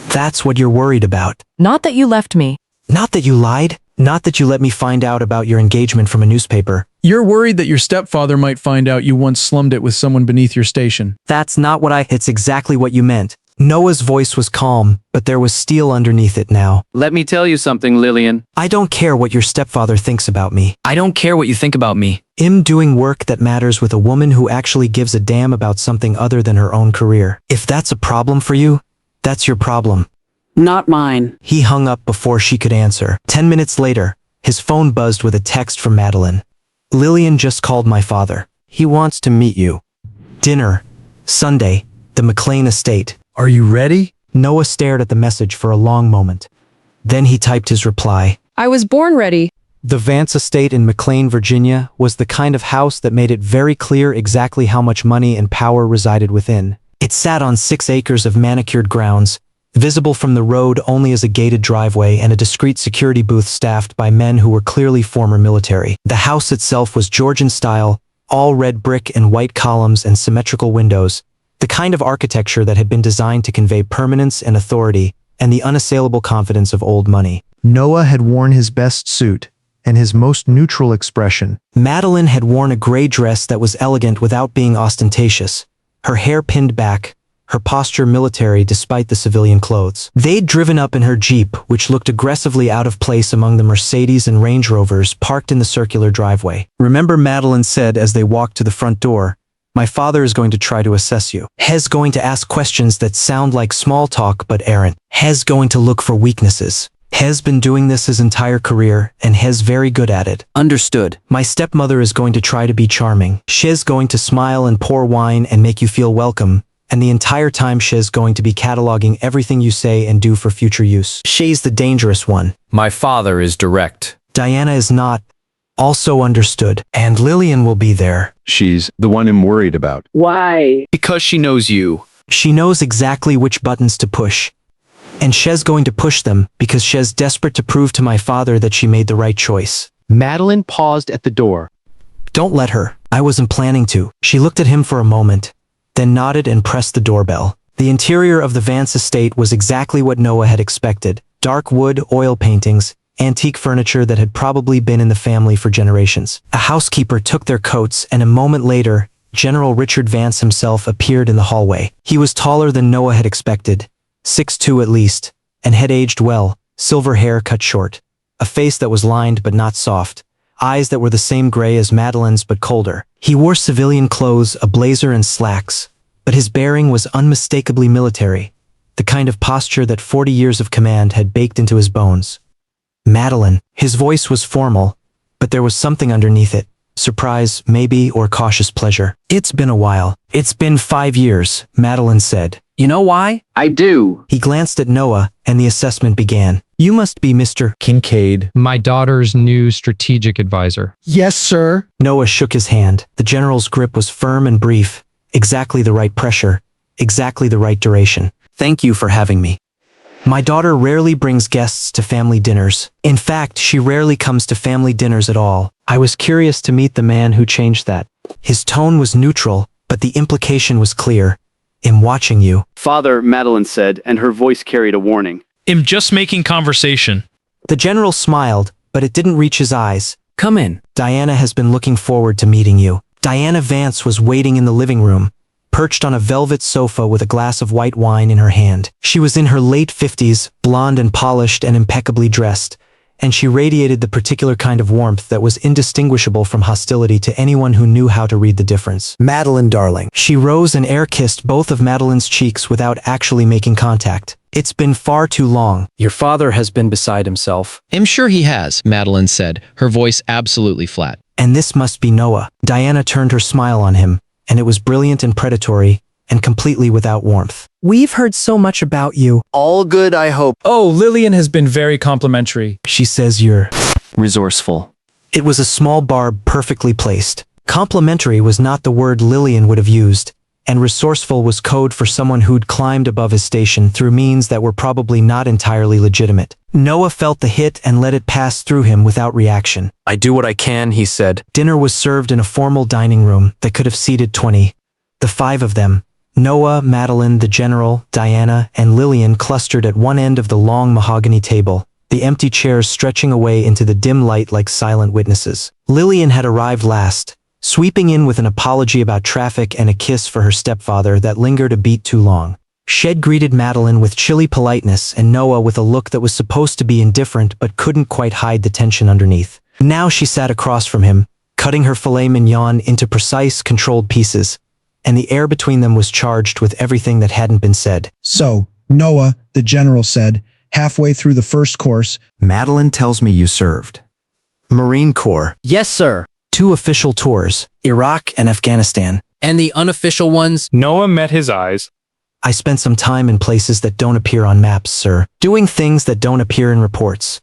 that's what you're worried about. Not that you left me. Not that you lied. Not that you let me find out about your engagement from a newspaper. You're worried that your stepfather might find out you once slummed it with someone beneath your station. That's not what It's exactly what you meant. Noah's voice was calm, but there was steel underneath it now. Let me tell you something, Lillian. I don't care what your stepfather thinks about me. I don't care what you think about me. I'm doing work that matters with a woman who actually gives a damn about something other than her own career. If that's a problem for you, that's your problem. Not mine. He hung up before she could answer. 10 minutes later, his phone buzzed with a text from Madeline. Lillian just called my father. He wants to meet you. Dinner. Sunday. The McLean estate. Are you ready? Noah stared at the message for a long moment. Then he typed his reply. I was born ready. The Vance estate in McLean, Virginia, was the kind of house that made it very clear exactly how much money and power resided within. It sat on 6 acres of manicured grounds, visible from the road only as a gated driveway and a discreet security booth staffed by men who were clearly former military. The house itself was Georgian style, all red brick and white columns and symmetrical windows, the kind of architecture that had been designed to convey permanence and authority and the unassailable confidence of old money. Noah had worn his best suit and his most neutral expression. Madeline had worn a gray dress that was elegant without being ostentatious, her hair pinned back, her posture military despite the civilian clothes. They'd driven up in her Jeep, which looked aggressively out of place among the Mercedes and Range Rovers parked in the circular driveway. Remember, Madeline said as they walked to the front door, "My father is going to try to assess you. He's going to ask questions that sound like small talk but errant. He's going to look for weaknesses. He's been doing this his entire career, and he's very good at it." Understood. "My stepmother is going to try to be charming. She's going to smile and pour wine and make you feel welcome, and the entire time she's going to be cataloging everything you say and do for future use. She's the dangerous one." My father is direct. Diana is not. Also understood. And Lillian will be there. She's the one I'm worried about. Why? Because she knows you. She knows exactly which buttons to push. And she's going to push them because she's desperate to prove to my father that she made the right choice. Madeline paused at the door. Don't let her. I wasn't planning to. She looked at him for a moment, then nodded and pressed the doorbell. The interior of the Vance estate was exactly what Noah had expected. Dark wood, oil paintings, antique furniture that had probably been in the family for generations. A housekeeper took their coats, and a moment later, General Richard Vance himself appeared in the hallway. He was taller than Noah had expected, 6'2" at least, and had aged well, silver hair cut short, a face that was lined but not soft, eyes that were the same gray as Madeline's but colder. He wore civilian clothes, a blazer and slacks, but his bearing was unmistakably military, the kind of posture that 40 years of command had baked into his bones. Madeline. His voice was formal, but there was something underneath it. Surprise, maybe, or cautious pleasure. "It's been a while. It's been 5 years," Madeline said. You know why? I do. He glanced at Noah, and the assessment began. "You must be Mr. Kincaid. My daughter's new strategic advisor. Yes, sir. Noah shook his hand. The general's grip was firm and brief, exactly the right pressure, exactly the right duration. "Thank you for having me. My daughter rarely brings guests to family dinners. In fact, she rarely comes to family dinners at all. I was curious to meet the man who changed that." His tone was neutral, but the implication was clear. "I'm watching you." "Father," Madeline said, and her voice carried a warning. I'm just making conversation. The general smiled, but it didn't reach his eyes. Come in. "Diana has been looking forward to meeting you." Diana Vance was waiting in the living room, perched on a velvet sofa with a glass of white wine in her hand. She was in her late 50s, blonde and polished and impeccably dressed, and she radiated the particular kind of warmth that was indistinguishable from hostility to anyone who knew how to read the difference. "Madeline, darling." She rose and air-kissed both of Madeline's cheeks without actually making contact. "It's been far too long." Your father has been beside himself. I'm sure he has, Madeline said, her voice absolutely flat. "And this must be Noah." Diana turned her smile on him, and it was brilliant and predatory, and completely without warmth. "We've heard so much about you." All good, I hope. Oh, Lillian has been very complimentary. "She says you're Resourceful. It was a small barb perfectly placed. Complimentary was not the word Lillian would have used, and resourceful was code for someone who'd climbed above his station through means that were probably not entirely legitimate. Noah felt the hit and let it pass through him without reaction. "I do what I can," he said. Dinner was served in a formal dining room that could have seated 20. The 5 of them, Noah, Madeline, the general, Diana, and Lillian, clustered at one end of the long mahogany table, the empty chairs stretching away into the dim light like silent witnesses. Lillian had arrived last, sweeping in with an apology about traffic and a kiss for her stepfather that lingered a beat too long. Shed greeted Madeline with chilly politeness and Noah with a look that was supposed to be indifferent but couldn't quite hide the tension underneath. Now she sat across from him, cutting her filet mignon into precise, controlled pieces, and the air between them was charged with everything that hadn't been said. "So, Noah," the general said, halfway through the first course. "Madeline tells me you served." Marine Corps. Yes, sir. 2 official tours, Iraq and Afghanistan. And the unofficial ones? Noah met his eyes. I spent some time in places that don't appear on maps, sir. Doing things that don't appear in reports.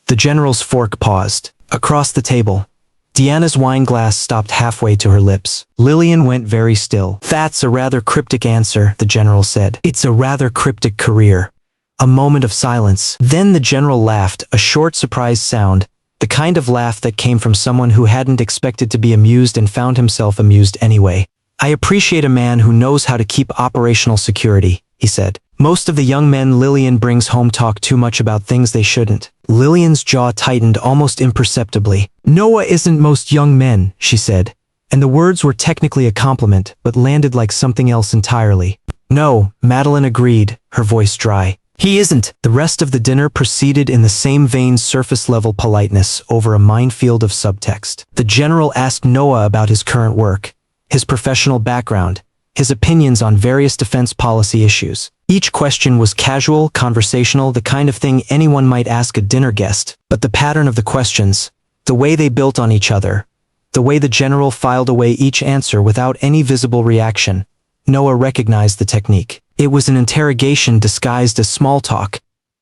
The general's fork paused. Across the table, Deanna's wine glass stopped halfway to her lips. Lillian went very still. That's a rather cryptic answer, the general said. It's a rather cryptic career. A moment of silence. Then the general laughed, a short surprised sound, the kind of laugh that came from someone who hadn't expected to be amused and found himself amused anyway. I appreciate a man who knows how to keep operational security, he said. Most of the young men Lillian brings home talk too much about things they shouldn't. Lillian's jaw tightened almost imperceptibly. Noah isn't most young men, she said, and the words were technically a compliment, but landed like something else entirely. No, Madeline agreed, her voice dry. He isn't. The rest of the dinner proceeded in the same vain surface-level politeness over a minefield of subtext. The general asked Noah about his current work, his professional background, his opinions on various defense policy issues. Each question was casual, conversational, the kind of thing anyone might ask a dinner guest. But the pattern of the questions, the way they built on each other, the way the general filed away each answer without any visible reaction, Noah recognized the technique. It was an interrogation disguised as small talk,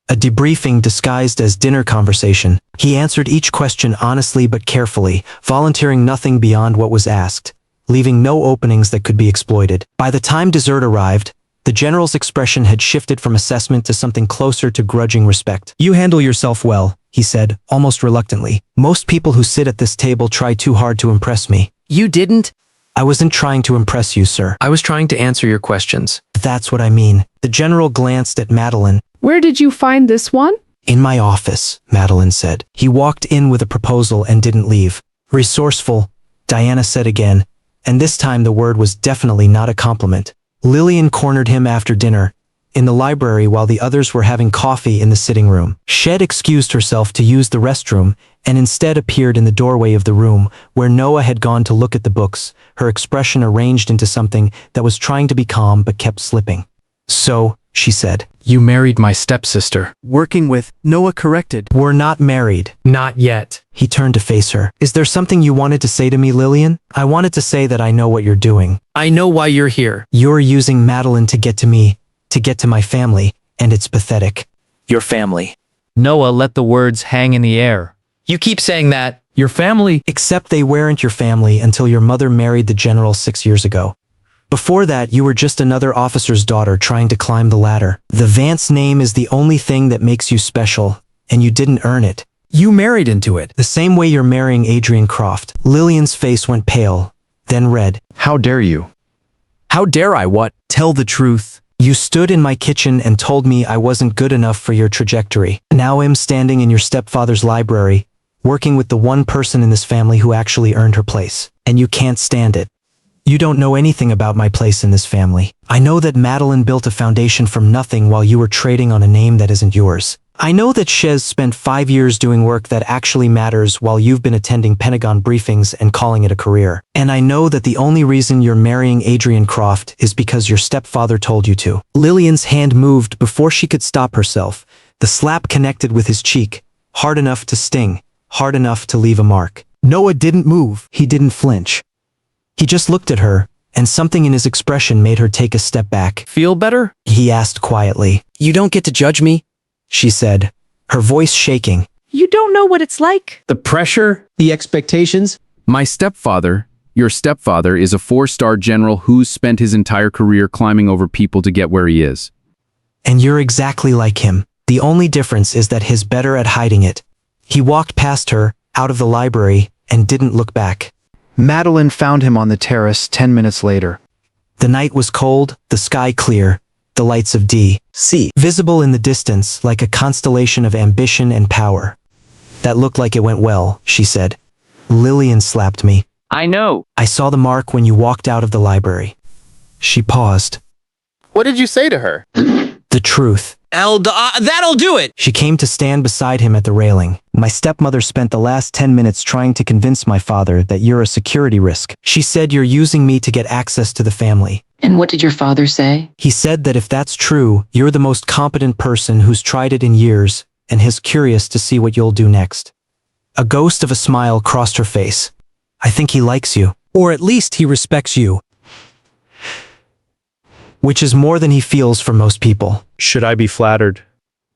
a debriefing disguised as dinner conversation. He answered each question honestly but carefully, volunteering nothing beyond what was asked, leaving no openings that could be exploited. By the time dessert arrived, the general's expression had shifted from assessment to something closer to grudging respect. You handle yourself well, he said, almost reluctantly. Most people who sit at this table try too hard to impress me. You didn't? I wasn't trying to impress you, sir. I was trying to answer your questions. That's what I mean. The general glanced at Madeline. Where did you find this one? In my office, Madeline said. He walked in with a proposal and didn't leave. Resourceful, Diana said again, and this time the word was definitely not a compliment. Lillian cornered him after dinner, in the library while the others were having coffee in the sitting room. Shed excused herself to use the restroom and instead appeared in the doorway of the room where Noah had gone to look at the books, her expression arranged into something that was trying to be calm but kept slipping. So, she said. You married my stepsister. Working with, Noah corrected. We're not married. Not yet. He turned to face her. Is there something you wanted to say to me, Lillian? I wanted to say that I know what you're doing. I know why you're here. You're using Madeline to get to me, to get to my family, and it's pathetic. Your family. Noah let the words hang in the air. You keep saying that. Your family. Except they weren't your family until your mother married the general 6 years ago. Before that, you were just another officer's daughter trying to climb the ladder. The Vance name is the only thing that makes you special, and you didn't earn it. You married into it. The same way you're marrying Adrian Croft. Lillian's face went pale, then red. How dare you? How dare I what? Tell the truth. You stood in my kitchen and told me I wasn't good enough for your trajectory. Now I'm standing in your stepfather's library, working with the one person in this family who actually earned her place. And you can't stand it. You don't know anything about my place in this family. I know that Madeline built a foundation from nothing while you were trading on a name that isn't yours. I know that Shez spent 5 years doing work that actually matters while you've been attending Pentagon briefings and calling it a career. And I know that the only reason you're marrying Adrian Croft is because your stepfather told you to. Lillian's hand moved before she could stop herself. The slap connected with his cheek, hard enough to sting, hard enough to leave a mark. Noah didn't move. He didn't flinch. He just looked at her, and something in his expression made her take a step back. Feel better? He asked quietly. You don't get to judge me, she said, her voice shaking. You don't know what it's like. The pressure? The expectations? My stepfather, your stepfather, is a 4-star general who's spent his entire career climbing over people to get where he is. And you're exactly like him. The only difference is that he's better at hiding it. He walked past her, out of the library, and didn't look back. Madeline found him on the terrace 10 minutes later. The night was cold, the sky clear, the lights of D.C. visible in the distance like a constellation of ambition and power. That looked like it went well, she said. Lillian slapped me. I know. I saw the mark when you walked out of the library. She paused. What did you say to her? The truth. That'll do it! She came to stand beside him at the railing. My stepmother spent the last 10 minutes trying to convince my father that you're a security risk. She said you're using me to get access to the family. And what did your father say? He said that if that's true, you're the most competent person who's tried it in years, and he's curious to see what you'll do next. A ghost of a smile crossed her face. I think he likes you. Or at least he respects you. Which is more than he feels for most people. Should I be flattered?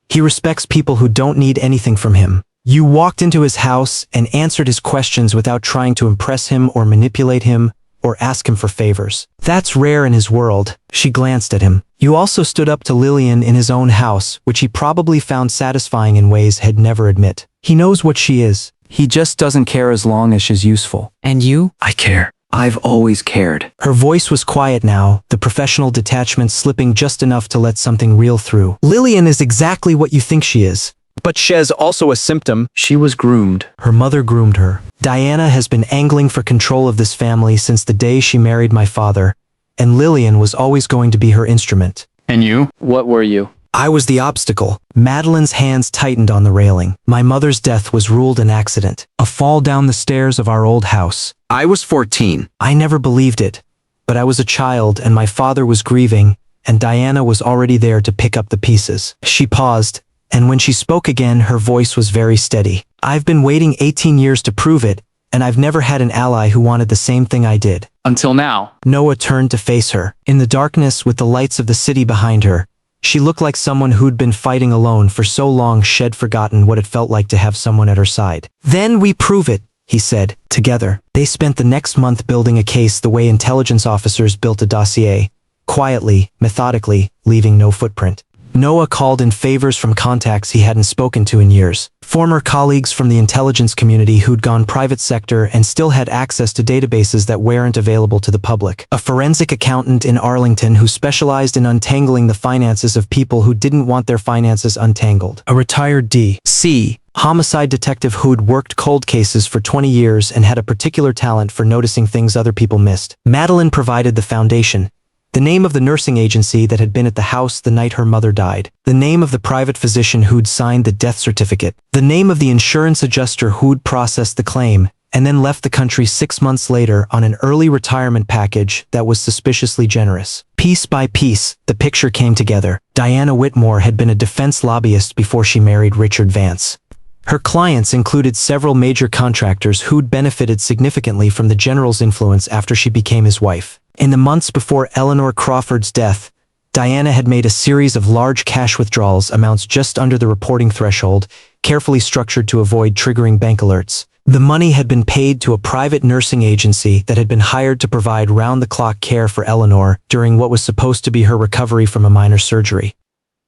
He respects people who don't need anything from him. You walked into his house and answered his questions without trying to impress him or manipulate him or ask him for favors. That's rare in his world. She glanced at him. You also stood up to Lillian in his own house, which he probably found satisfying in ways he'd never admit. He knows what she is. He just doesn't care as long as she's useful. And you? I care. I've always cared. Her voice was quiet now, the professional detachment slipping just enough to let something reel through. Lillian is exactly what you think she is. But she's also a symptom. She was groomed. Her mother groomed her. Diana has been angling for control of this family since the day she married my father, and Lillian was always going to be her instrument. And you? What were you? I was the obstacle. Madeline's hands tightened on the railing. My mother's death was ruled an accident. A fall down the stairs of our old house. I was 14. I never believed it. But I was a child and my father was grieving, and Diana was already there to pick up the pieces. She paused, and when she spoke again, her voice was very steady. I've been waiting 18 years to prove it, and I've never had an ally who wanted the same thing I did. Until now. Noah turned to face her. In the darkness with the lights of the city behind her, she looked like someone who'd been fighting alone for so long she'd forgotten what it felt like to have someone at her side. Then we prove it, he said, together. They spent the next month building a case the way intelligence officers built a dossier, quietly, methodically, leaving no footprint. Noah called in favors from contacts he hadn't spoken to in years. Former colleagues from the intelligence community who'd gone private sector and still had access to databases that weren't available to the public. A forensic accountant in Arlington who specialized in untangling the finances of people who didn't want their finances untangled. A retired D.C. homicide detective who'd worked cold cases for 20 years and had a particular talent for noticing things other people missed. Madeline provided the foundation. The name of the nursing agency that had been at the house the night her mother died. The name of the private physician who'd signed the death certificate. The name of the insurance adjuster who'd processed the claim, and then left the country 6 months later on an early retirement package that was suspiciously generous. Piece by piece, the picture came together. Diana Whitmore had been a defense lobbyist before she married Richard Vance. Her clients included several major contractors who'd benefited significantly from the general's influence after she became his wife. In the months before Eleanor Crawford's death, Diana had made a series of large cash withdrawals, amounts just under the reporting threshold, carefully structured to avoid triggering bank alerts. The money had been paid to a private nursing agency that had been hired to provide round-the-clock care for Eleanor during what was supposed to be her recovery from a minor surgery.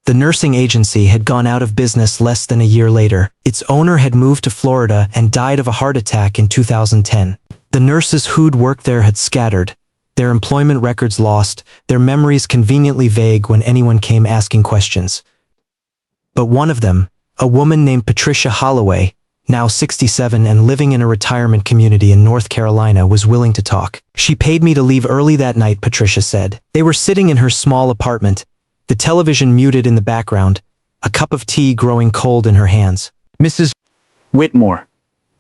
The nursing agency had gone out of business less than a year later. Its owner had moved to Florida and died of a heart attack in 2010. The nurses who'd worked there had scattered, their employment records lost, their memories conveniently vague when anyone came asking questions. But one of them, a woman named Patricia Holloway, now 67 and living in a retirement community in North Carolina, was willing to talk. She paid me to leave early that night, Patricia said. They were sitting in her small apartment, the television muted in the background, a cup of tea growing cold in her hands. Mrs. Whitmore.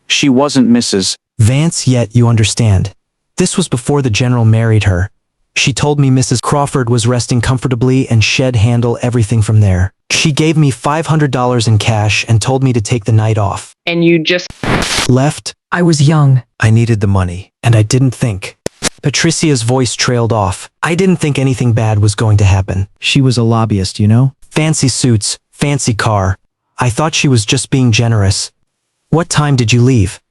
She wasn't Mrs. Vance, yet you understand. This was before the general married her. She told me Mrs. Crawford was resting comfortably and she'd handle everything from there. She gave me $500 in cash and told me to take the night off. And you just left? I was young. I needed the money, and I didn't think. Patricia's voice trailed off. I didn't think anything bad was going to happen. She was a lobbyist, you know? Fancy suits, fancy car. I thought she was just being generous. What time did you leave?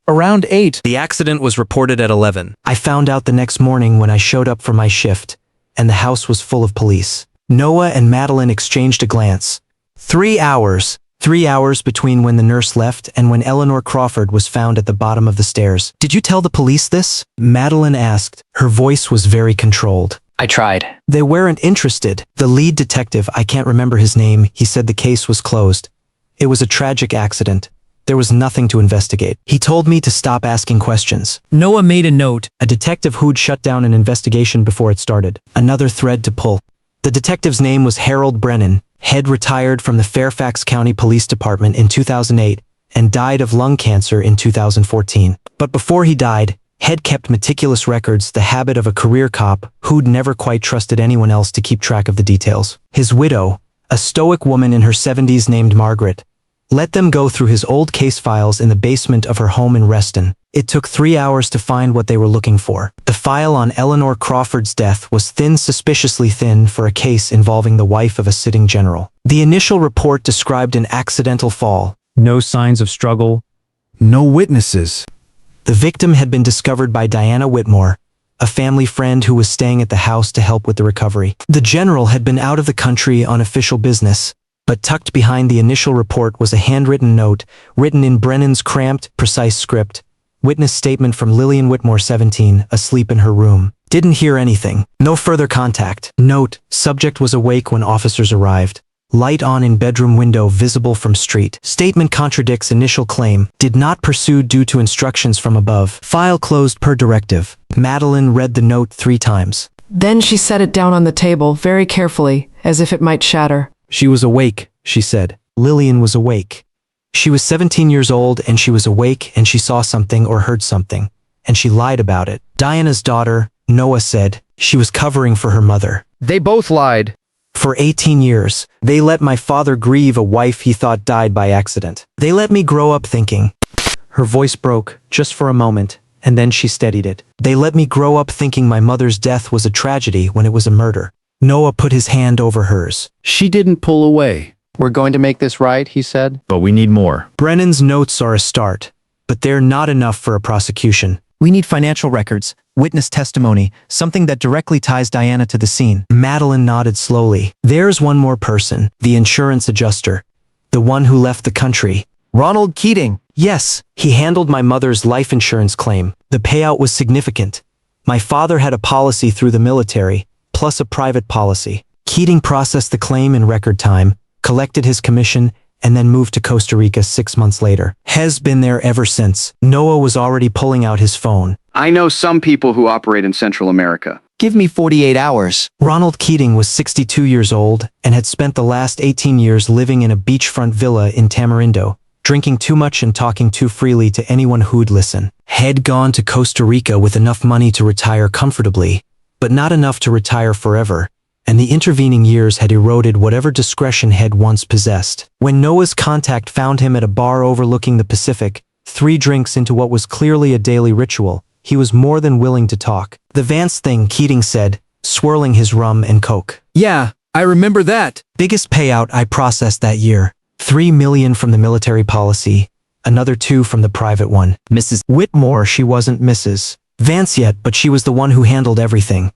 Around 8. The accident was reported at 11. I found out the next morning when I showed up for my shift, and the house was full of police. Noah and Madeline exchanged a glance. 3 hours. 3 hours between when the nurse left and when Eleanor Crawford was found at the bottom of the stairs. Did you tell the police this? Madeline asked. Her voice was very controlled. I tried. They weren't interested. The lead detective, I can't remember his name, he said the case was closed. It was a tragic accident. There was nothing to investigate. He told me to stop asking questions. Noah made a note. A detective who'd shut down an investigation before it started. Another thread to pull. The detective's name was Harold Brennan. Head retired from the Fairfax County Police Department in 2008 and died of lung cancer in 2014. But before he died, Head kept meticulous records, the habit of a career cop who'd never quite trusted anyone else to keep track of the details. His widow, a stoic woman in her 70s named Margaret, Let them go through his old case files in the basement of her home in Reston. It took 3 hours to find what they were looking for. The file on Eleanor Crawford's death was thin, suspiciously thin for a case involving the wife of a sitting general. The initial report described an accidental fall. No signs of struggle. No witnesses. The victim had been discovered by Diana Whitmore, a family friend who was staying at the house to help with the recovery. The general had been out of the country on official business, but tucked behind the initial report was a handwritten note written in Brennan's cramped, precise script. Witness statement from Lillian Whitmore, 17, asleep in her room. Didn't hear anything. No further contact. Note, subject was awake when officers arrived. Light on in bedroom window visible from street. Statement contradicts initial claim. Did not pursue due to instructions from above. File closed per directive. Madeline read the note 3 times. Then she set it down on the table very carefully, as if it might shatter. She was awake, she said. Lillian was awake. She was 17 years old and she was awake and she saw something or heard something. And she lied about it. Diana's daughter, Noah, said she was covering for her mother. They both lied. For 18 years, they let my father grieve a wife he thought died by accident. They let me grow up thinking. Her voice broke, just for a moment, and then she steadied it. They let me grow up thinking my mother's death was a tragedy when it was a murder. Noah put his hand over hers. She didn't pull away. We're going to make this right, he said. But we need more. Brennan's notes are a start, but they're not enough for a prosecution. We need financial records, witness testimony, something that directly ties Diana to the scene. Madeline nodded slowly. There's one more person, the insurance adjuster. The one who left the country. Ronald Keating. Yes, he handled my mother's life insurance claim. The payout was significant. My father had a policy through the military, plus a private policy. Keating processed the claim in record time, collected his commission, and then moved to Costa Rica 6 months later. Has been there ever since. Noah was already pulling out his phone. I know some people who operate in Central America. Give me 48 hours. Ronald Keating was 62 years old and had spent the last 18 years living in a beachfront villa in Tamarindo, drinking too much and talking too freely to anyone who'd listen. Had gone to Costa Rica with enough money to retire comfortably, but not enough to retire forever, and the intervening years had eroded whatever discretion had once possessed. When Noah's contact found him at a bar overlooking the Pacific, 3 drinks into what was clearly a daily ritual, he was more than willing to talk. The Vance thing, Keating said, swirling his rum and coke. Yeah, I remember that. Biggest payout I processed that year. $3 million from the military policy, another 2 from the private one. Mrs. Whitmore, she wasn't Mrs. Vance yet, but she was the one who handled everything.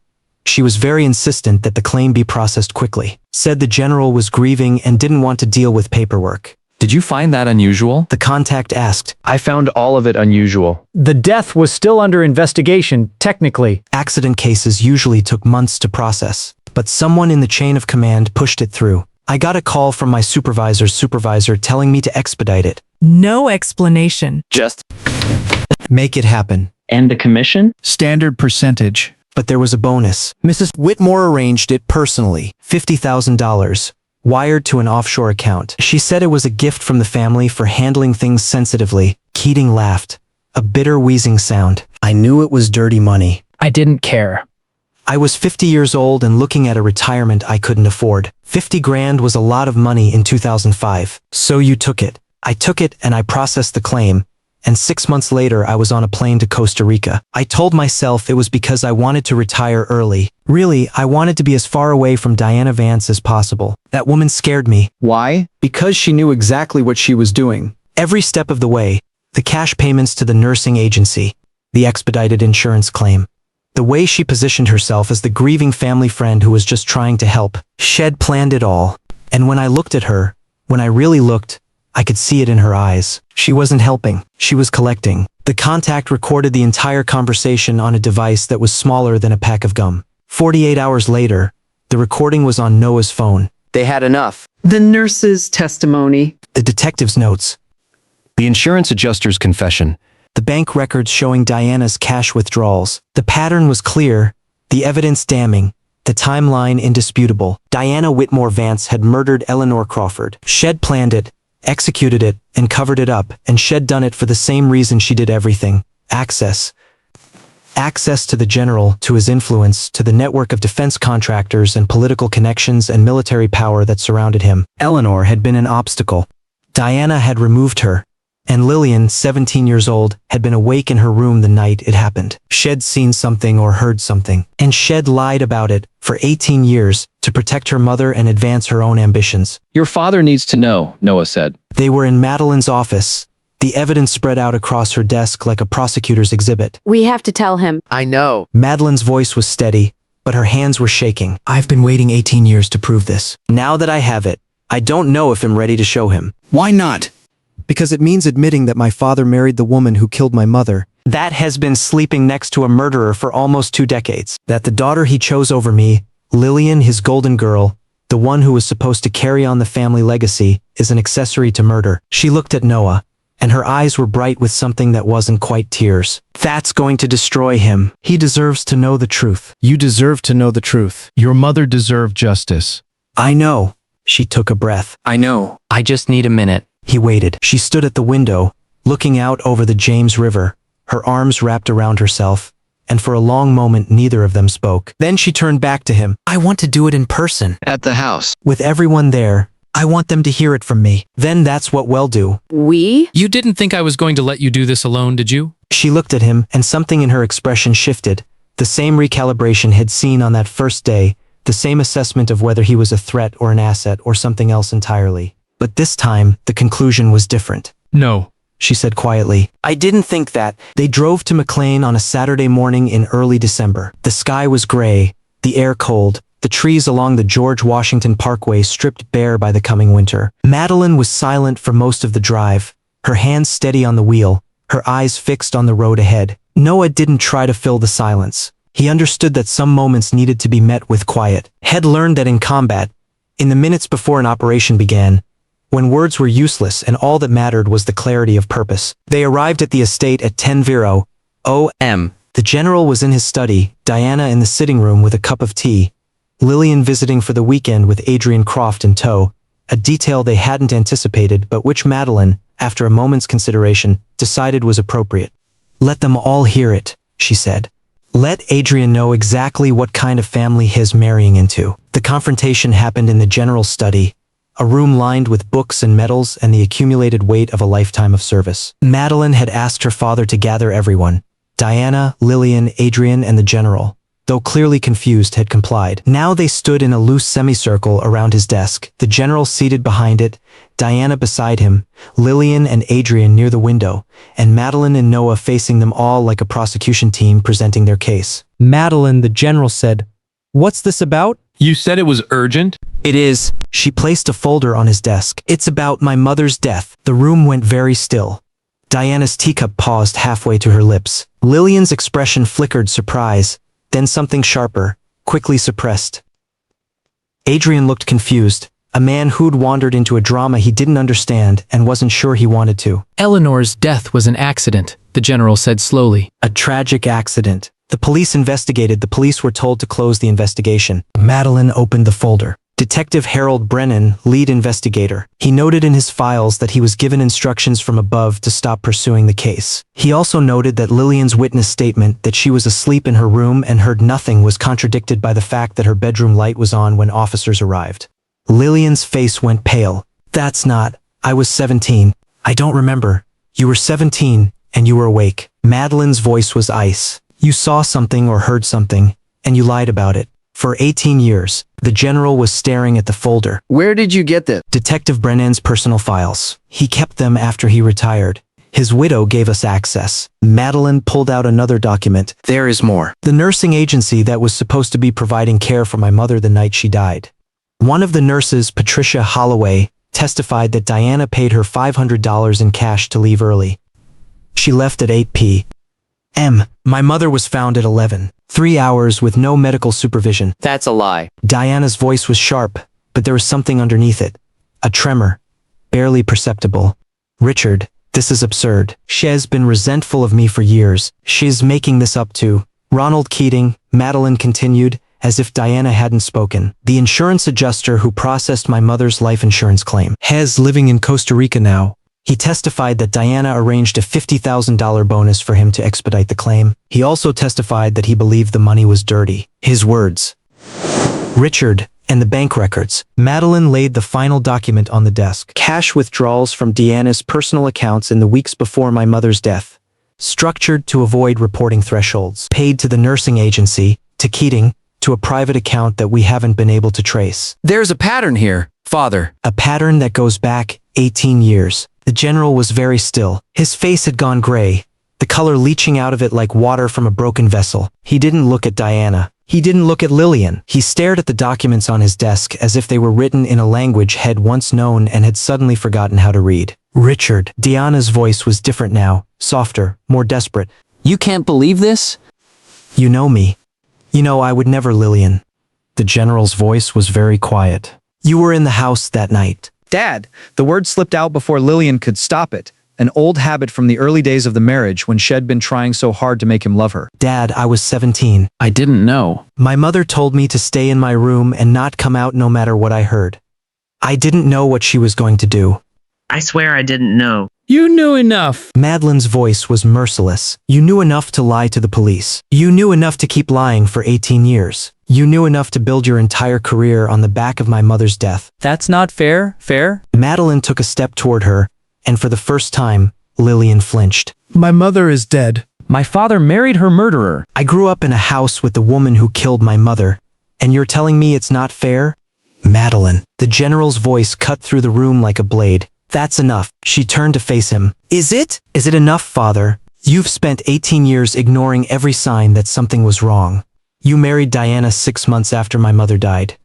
She was very insistent that the claim be processed quickly. Said the general was grieving and didn't want to deal with paperwork. Did you find that unusual? The contact asked. I found all of it unusual. The death was still under investigation, technically. Accident cases usually took months to process, but someone in the chain of command pushed it through. I got a call from my supervisor's supervisor telling me to expedite it. No explanation. Just make it happen. And the commission? Standard percentage. But there was a bonus. Mrs. Whitmore arranged it personally. $50,000. Wired to an offshore account. She said it was a gift from the family for handling things sensitively. Keating laughed. A bitter wheezing sound. I knew it was dirty money. I didn't care. I was 50 years old and looking at a retirement I couldn't afford. 50 grand was a lot of money in 2005. So you took it. I took it and I processed the claim. And 6 months later I was on a plane to Costa Rica. I told myself it was because I wanted to retire early. Really, I wanted to be as far away from Diana Vance as possible. That woman scared me. Why? Because she knew exactly what she was doing. Every step of the way. The cash payments to the nursing agency. The expedited insurance claim. The way she positioned herself as the grieving family friend who was just trying to help. She'd planned it all. And when I looked at her, when I really looked, I could see it in her eyes. She wasn't helping. She was collecting. The contact recorded the entire conversation on a device that was smaller than a pack of gum. 48 hours later, the recording was on Noah's phone. They had enough. The nurse's testimony. The detective's notes. The insurance adjuster's confession. The bank records showing Diana's cash withdrawals. The pattern was clear, the evidence damning, the timeline indisputable. Diana Whitmore Vance had murdered Eleanor Crawford. She'd planned it, executed it, and covered it up, and she'd done it for the same reason she did everything. Access. Access to the general, to his influence, to the network of defense contractors and political connections and military power that surrounded him. Eleanor had been an obstacle. Diana had removed her, and Lillian, 17 years old, had been awake in her room the night it happened. She'd seen something or heard something, and she'd lied about it for 18 years to protect her mother and advance her own ambitions. Your father needs to know, Noah said. They were in Madeline's office, the evidence spread out across her desk like a prosecutor's exhibit. We have to tell him. I know. Madeline's voice was steady, but her hands were shaking. I've been waiting 18 years to prove this. Now that I have it, I don't know if I'm ready to show him. Why not? Because it means admitting that my father married the woman who killed my mother. That has been sleeping next to a murderer for almost 2 decades. That the daughter he chose over me, Lillian, his golden girl, the one who was supposed to carry on the family legacy, is an accessory to murder. She looked at Noah, and her eyes were bright with something that wasn't quite tears. That's going to destroy him. He deserves to know the truth. You deserve to know the truth. Your mother deserved justice. I know. She took a breath. I know. I just need a minute. He waited. She stood at the window, looking out over the James River, her arms wrapped around herself, and for a long moment neither of them spoke. Then she turned back to him. I want to do it in person. At the house. With everyone there. I want them to hear it from me. Then that's what we'll do. We? You didn't think I was going to let you do this alone, did you? She looked at him, and something in her expression shifted. The same recalibration had seen on that first day, the same assessment of whether he was a threat or an asset or something else entirely. But this time, the conclusion was different. No. She said quietly. I didn't think that. They drove to McLean on a Saturday morning in early December. The sky was gray, the air cold, the trees along the George Washington Parkway stripped bare by the coming winter. Madeline was silent for most of the drive, her hands steady on the wheel, her eyes fixed on the road ahead. Noah didn't try to fill the silence. He understood that some moments needed to be met with quiet. Had learned that in combat, in the minutes before an operation began, when words were useless and all that mattered was the clarity of purpose. They arrived at the estate at 10:00 o.m. The general was in his study, Diana in the sitting room with a cup of tea, Lillian visiting for the weekend with Adrian Croft in tow, a detail they hadn't anticipated but which Madeline, after a moment's consideration, decided was appropriate. Let them all hear it, she said. Let Adrian know exactly what kind of family he's marrying into. The confrontation happened in the general's study, a room lined with books and medals and the accumulated weight of a lifetime of service. Madeline had asked her father to gather everyone. Diana, Lillian, Adrian, and the general, though clearly confused, had complied. Now they stood in a loose semicircle around his desk, the general seated behind it, Diana beside him, Lillian and Adrian near the window, and Madeline and Noah facing them all like a prosecution team presenting their case. Madeline, the general said, "What's this about?" You said it was urgent? It is. She placed a folder on his desk. It's about my mother's death. The room went very still. Diana's teacup paused halfway to her lips. Lillian's expression flickered surprise, then something sharper, quickly suppressed. Adrian looked confused, a man who'd wandered into a drama he didn't understand and wasn't sure he wanted to. Eleanor's death was an accident, the general said slowly. A tragic accident. The police investigated. The police were told to close the investigation. Madeline opened the folder. Detective Harold Brennan, lead investigator. He noted in his files that he was given instructions from above to stop pursuing the case. He also noted that Lillian's witness statement that she was asleep in her room and heard nothing was contradicted by the fact that her bedroom light was on when officers arrived. Lillian's face went pale. That's not. I was 17. I don't remember. You were 17, and you were awake. Madeline's voice was ice. You saw something or heard something, and you lied about it. For 18 years, the general was staring at the folder. Where did you get this? Detective Brennan's personal files. He kept them after he retired. His widow gave us access. Madeline pulled out another document. There is more. The nursing agency that was supposed to be providing care for my mother the night she died. One of the nurses, Patricia Holloway, testified that Diana paid her $500 in cash to leave early. She left at 8 p.m. My mother was found at 11. 3 hours with no medical supervision. That's a lie. Diana's voice was sharp, but there was something underneath it. A tremor. Barely perceptible. Richard, this is absurd. She's been resentful of me for years. She's making this up to Ronald Keating, Madeline continued, as if Diana hadn't spoken. The insurance adjuster who processed my mother's life insurance claim. Hez living in Costa Rica now. He testified that Diana arranged a $50,000 bonus for him to expedite the claim. He also testified that he believed the money was dirty. His words. Richard, And the bank records. Madeline laid the final document on the desk. Cash withdrawals from Deanna's personal accounts in the weeks before my mother's death. Structured to avoid reporting thresholds. Paid to the nursing agency, to Keating, to a private account that we haven't been able to trace. There's a pattern here, Father. A pattern that goes back 18 years. The general was very still. His face had gone gray, the color leaching out of it like water from a broken vessel. He didn't look at Diana. He didn't look at Lillian. He stared at the documents on his desk as if they were written in a language had once known and had suddenly forgotten how to read. Richard. Diana's voice was different now, softer, more desperate. You can't believe this? You know me. You know I would never, Lillian. The general's voice was very quiet. You were in the house that night. Dad, the word slipped out before Lillian could stop it. An old habit from the early days of the marriage when she'd been trying so hard to make him love her. Dad, I was 17. I didn't know. My mother told me to stay in my room and not come out no matter what I heard. I didn't know what she was going to do. I swear I didn't know. You knew enough. Madeline's voice was merciless. You knew enough to lie to the police. You knew enough to keep lying for 18 years. You knew enough to build your entire career on the back of my mother's death. That's not fair, Madeline took a step toward her, and for the first time, Lillian flinched. My mother is dead. My father married her murderer. I grew up in a house with the woman who killed my mother, and you're telling me it's not fair? Madeline. The general's voice cut through the room like a blade. That's enough. She turned to face him. Is it? Is it enough, Father? You've spent 18 years ignoring every sign that something was wrong. You married Diana 6 months after my mother died.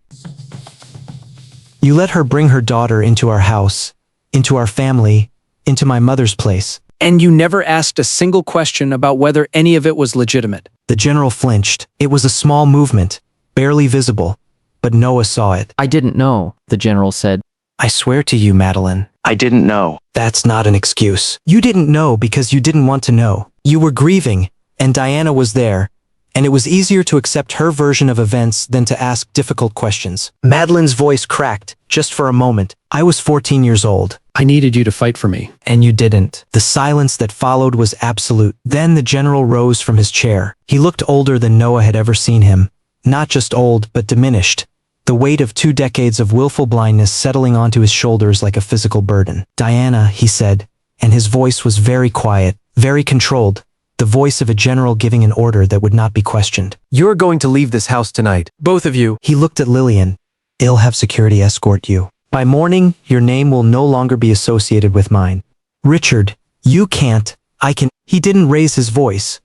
You let her bring her daughter into our house, into our family, into my mother's place. And you never asked a single question about whether any of it was legitimate. The general flinched. It was a small movement, barely visible, but Noah saw it. I didn't know, the general said. I swear to you, Madeline. I didn't know. That's not an excuse. You didn't know because you didn't want to know. You were grieving, and Diana was there, and it was easier to accept her version of events than to ask difficult questions. Madeline's voice cracked, just for a moment. I was 14 years old. I needed you to fight for me. And you didn't. The silence that followed was absolute. Then the general rose from his chair. He looked older than Noah had ever seen him. Not just old, but diminished. The weight of 2 decades of willful blindness settling onto his shoulders like a physical burden. Diana, he said, and his voice was very quiet, very controlled, the voice of a general giving an order that would not be questioned. You're going to leave this house tonight. Both of you. He looked at Lillian. I'll have security escort you. By morning, your name will no longer be associated with mine. Richard, you can't, I can. He didn't raise his voice.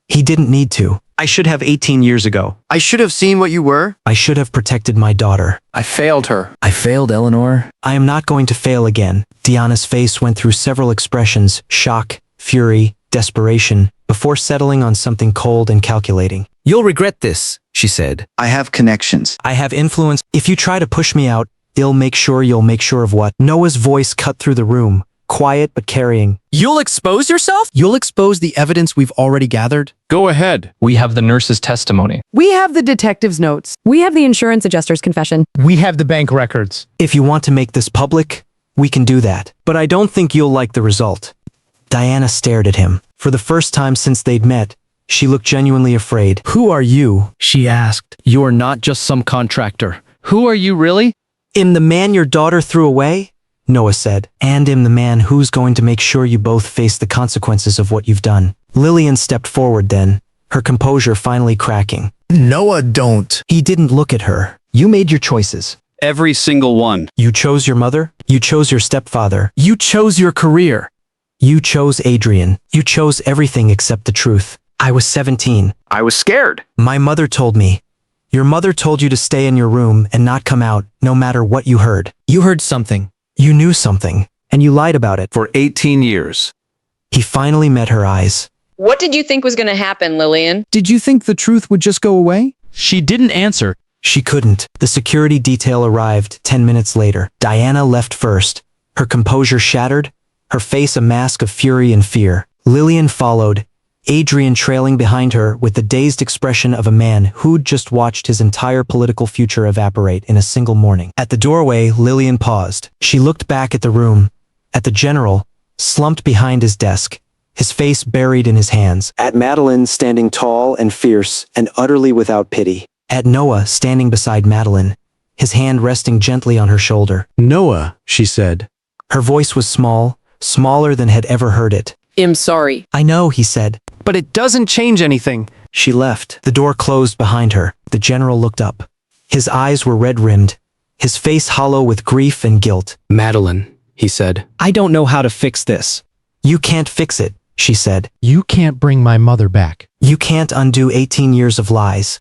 He didn't need to. I should have 18 years ago. I should have seen what you were. I should have protected my daughter. I failed her. I failed, Eleanor. I am not going to fail again. Diana's face went through several expressions, shock, fury, desperation, before settling on something cold and calculating. You'll regret this, she said. I have connections. I have influence. If you try to push me out, you'll make sure of what? Noah's voice cut through the room, quiet but carrying. You'll expose yourself? You'll expose the evidence we've already gathered? Go ahead. We have the nurse's testimony. We have the detective's notes. We have the insurance adjuster's confession. We have the bank records. If you want to make this public, we can do that. But I don't think you'll like the result. Diana stared at him. For the first time since they'd met, she looked genuinely afraid. Who are you? She asked. You're not just some contractor. Who are you really? I'm the man your daughter threw away? Noah said. And I'm the man who's going to make sure you both face the consequences of what you've done. Lillian stepped forward then, her composure finally cracking. Noah, don't. He didn't look at her. You made your choices. Every single one. You chose your mother. You chose your stepfather. You chose your career. You chose Adrian. You chose everything except the truth. I was 17. I was scared. My mother told me. Your mother told you to stay in your room and not come out, no matter what you heard. You heard something. You knew something, and you lied about it. For 18 years. He finally met her eyes. What did you think was going to happen, Lillian? Did you think the truth would just go away? She didn't answer. She couldn't. The security detail arrived 10 minutes later. Diana left first, her composure shattered, her face a mask of fury and fear. Lillian followed, Adrian trailing behind her with the dazed expression of a man who'd just watched his entire political future evaporate in a single morning. At the doorway, Lillian paused. She looked back at the room, at the general, slumped behind his desk, his face buried in his hands. At Madeline, standing tall and fierce and utterly without pity. At Noah, standing beside Madeline, his hand resting gently on her shoulder. Noah, she said. Her voice was small, smaller than had ever heard it. I'm sorry. I know, he said. But it doesn't change anything. She left. The door closed behind her. The general looked up. His eyes were red-rimmed, his face hollow with grief and guilt. Madeline, he said. I don't know how to fix this. You can't fix it, she said. You can't bring my mother back. You can't undo 18 years of lies.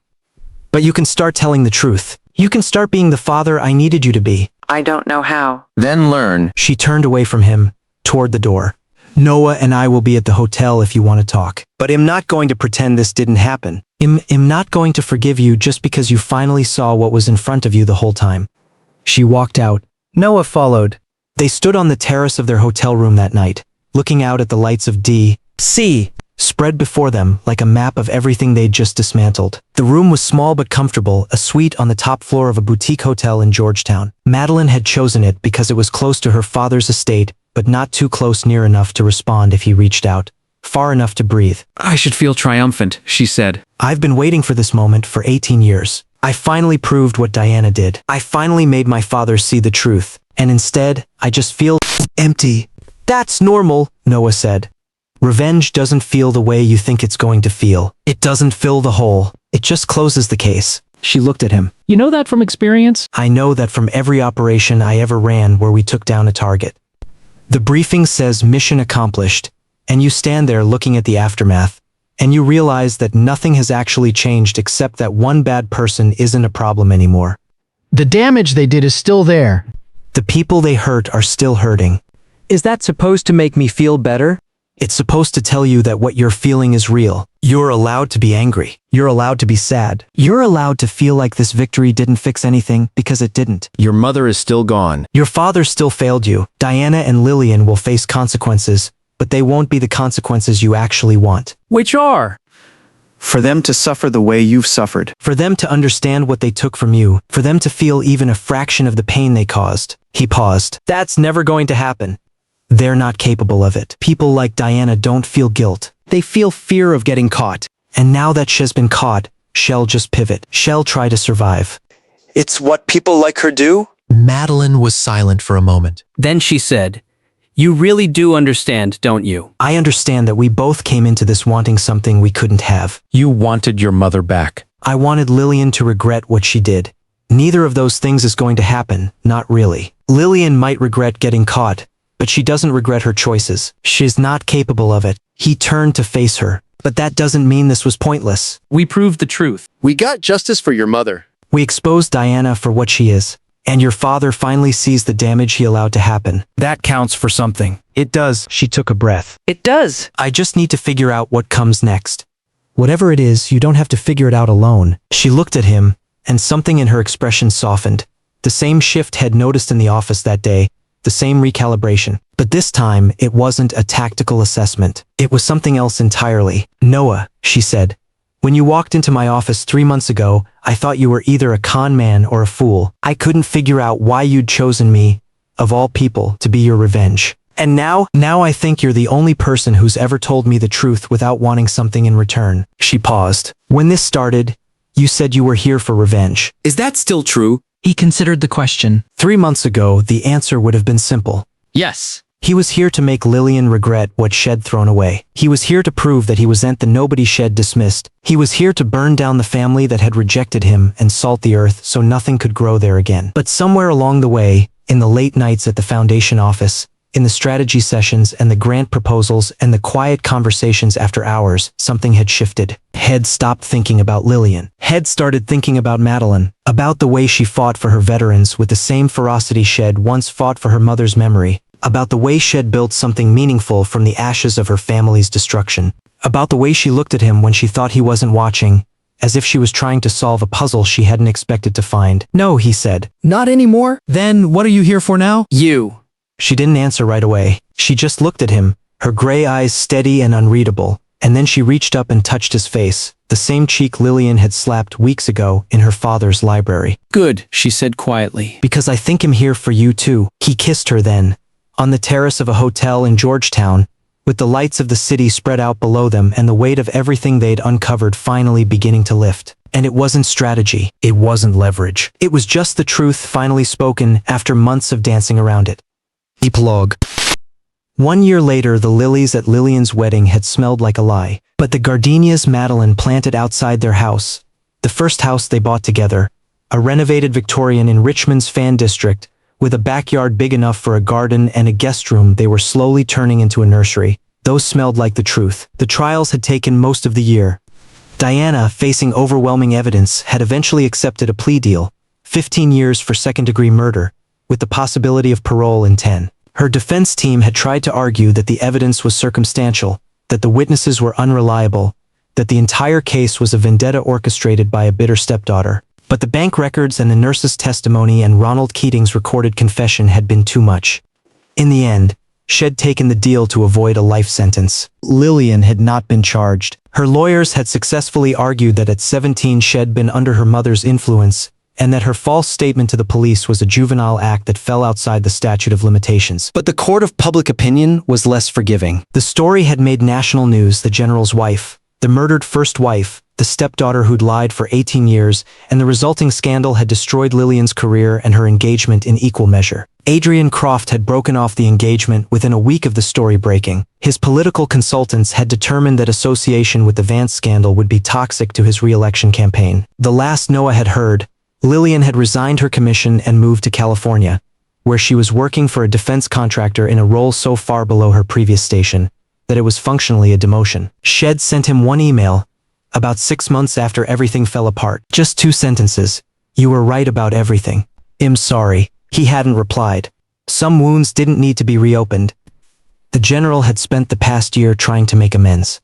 But you can start telling the truth. You can start being the father I needed you to be. I don't know how. Then learn. She turned away from him, toward the door. Noah and I will be at the hotel if you want to talk. But I'm not going to pretend this didn't happen. I'm not going to forgive you just because you finally saw what was in front of you the whole time. She walked out. Noah followed. They stood on the terrace of their hotel room that night, looking out at the lights of D.C. spread before them like a map of everything they'd just dismantled. The room was small but comfortable, a suite on the top floor of a boutique hotel in Georgetown. Madeline had chosen it because it was close to her father's estate, but not too close near enough to respond if he reached out, far enough to breathe. I should feel triumphant, she said. I've been waiting for this moment for 18 years. I finally proved what Diana did. I finally made my father see the truth. And instead, I just feel empty. That's normal, Noah said. Revenge doesn't feel the way you think it's going to feel. It doesn't fill the hole. It just closes the case. She looked at him. You know that from experience? I know that from every operation I ever ran where we took down a target. The briefing says mission accomplished, and you stand there looking at the aftermath, and you realize that nothing has actually changed except that one bad person isn't a problem anymore. The damage they did is still there. The people they hurt are still hurting. Is that supposed to make me feel better? It's supposed to tell you that what you're feeling is real. You're allowed to be angry. You're allowed to be sad. You're allowed to feel like this victory didn't fix anything because it didn't. Your mother is still gone. Your father still failed you. Diana and Lillian will face consequences, but they won't be the consequences you actually want. Which are? For them to suffer the way you've suffered. For them to understand what they took from you. For them to feel even a fraction of the pain they caused. He paused. That's never going to happen. They're not capable of it. People like Diana don't feel guilt. They feel fear of getting caught. And now that she's been caught, she'll just pivot. She'll try to survive. It's what people like her do? Madeline was silent for a moment. Then she said, "You really do understand, don't you?" I understand that we both came into this wanting something we couldn't have. You wanted your mother back. I wanted Lillian to regret what she did. Neither of those things is going to happen, not really. Lillian might regret getting caught, but she doesn't regret her choices. She's not capable of it. He turned to face her. But that doesn't mean this was pointless. We proved the truth. We got justice for your mother. We exposed Diana for what she is. And your father finally sees the damage he allowed to happen. That counts for something. It does. She took a breath. It does. I just need to figure out what comes next. Whatever it is, you don't have to figure it out alone. She looked at him, and something in her expression softened. The same shift had noticed in the office that day, the same recalibration. But this time, it wasn't a tactical assessment. It was something else entirely. Noah, she said, when you walked into my office 3 months ago, I thought you were either a con man or a fool. I couldn't figure out why you'd chosen me, of all people, to be your revenge. And now I think you're the only person who's ever told me the truth without wanting something in return. She paused. When this started, you said you were here for revenge. Is that still true? He considered the question. 3 months ago, the answer would have been simple. Yes. He was here to make Lillian regret what she'd thrown away. He was here to prove that he wasn't the nobody she'd dismissed. He was here to burn down the family that had rejected him and salt the earth so nothing could grow there again. But somewhere along the way, in the late nights at the foundation office, in the strategy sessions and the grant proposals and the quiet conversations after hours, something had shifted. Head stopped thinking about Lillian. Head started thinking about Madeline, about the way she fought for her veterans with the same ferocity she'd once fought for her mother's memory, about the way she'd built something meaningful from the ashes of her family's destruction, about the way she looked at him when she thought he wasn't watching, as if she was trying to solve a puzzle she hadn't expected to find. No, he said. Not anymore? Then what are you here for now? You. She didn't answer right away. She just looked at him, her gray eyes steady and unreadable, and then she reached up and touched his face, the same cheek Lillian had slapped weeks ago in her father's library. Good, she said quietly. Because I think I'm here for you too. He kissed her then, on the terrace of a hotel in Georgetown, with the lights of the city spread out below them and the weight of everything they'd uncovered finally beginning to lift. And it wasn't strategy. It wasn't leverage. It was just the truth finally spoken after months of dancing around it. Epilogue. 1 year later, the lilies at Lillian's wedding had smelled like a lie. But the gardenias Madeline planted outside their house, the first house they bought together, a renovated Victorian in Richmond's Fan District, with a backyard big enough for a garden and a guest room they were slowly turning into a nursery. Those smelled like the truth. The trials had taken most of the year. Diana, facing overwhelming evidence, had eventually accepted a plea deal, 15 years for second-degree murder, with the possibility of parole in 10. Her defense team had tried to argue that the evidence was circumstantial, that the witnesses were unreliable, that the entire case was a vendetta orchestrated by a bitter stepdaughter. But the bank records and the nurse's testimony and Ronald Keating's recorded confession had been too much. In the end, she'd taken the deal to avoid a life sentence. Lillian had not been charged. Her lawyers had successfully argued that at 17 she'd been under her mother's influence, and that her false statement to the police was a juvenile act that fell outside the statute of limitations. But the court of public opinion was less forgiving. The story had made national news: the general's wife, the murdered first wife, the stepdaughter who'd lied for 18 years, and the resulting scandal had destroyed Lillian's career and her engagement in equal measure. Adrian Croft had broken off the engagement within a week of the story breaking. His political consultants had determined that association with the Vance scandal would be toxic to his re-election campaign. The last Noah had heard, Lillian had resigned her commission and moved to California, where she was working for a defense contractor in a role so far below her previous station that it was functionally a demotion. She'd sent him one email, about 6 months after everything fell apart. Just 2 sentences. "You were right about everything. I'm sorry." He hadn't replied. Some wounds didn't need to be reopened. The general had spent the past year trying to make amends.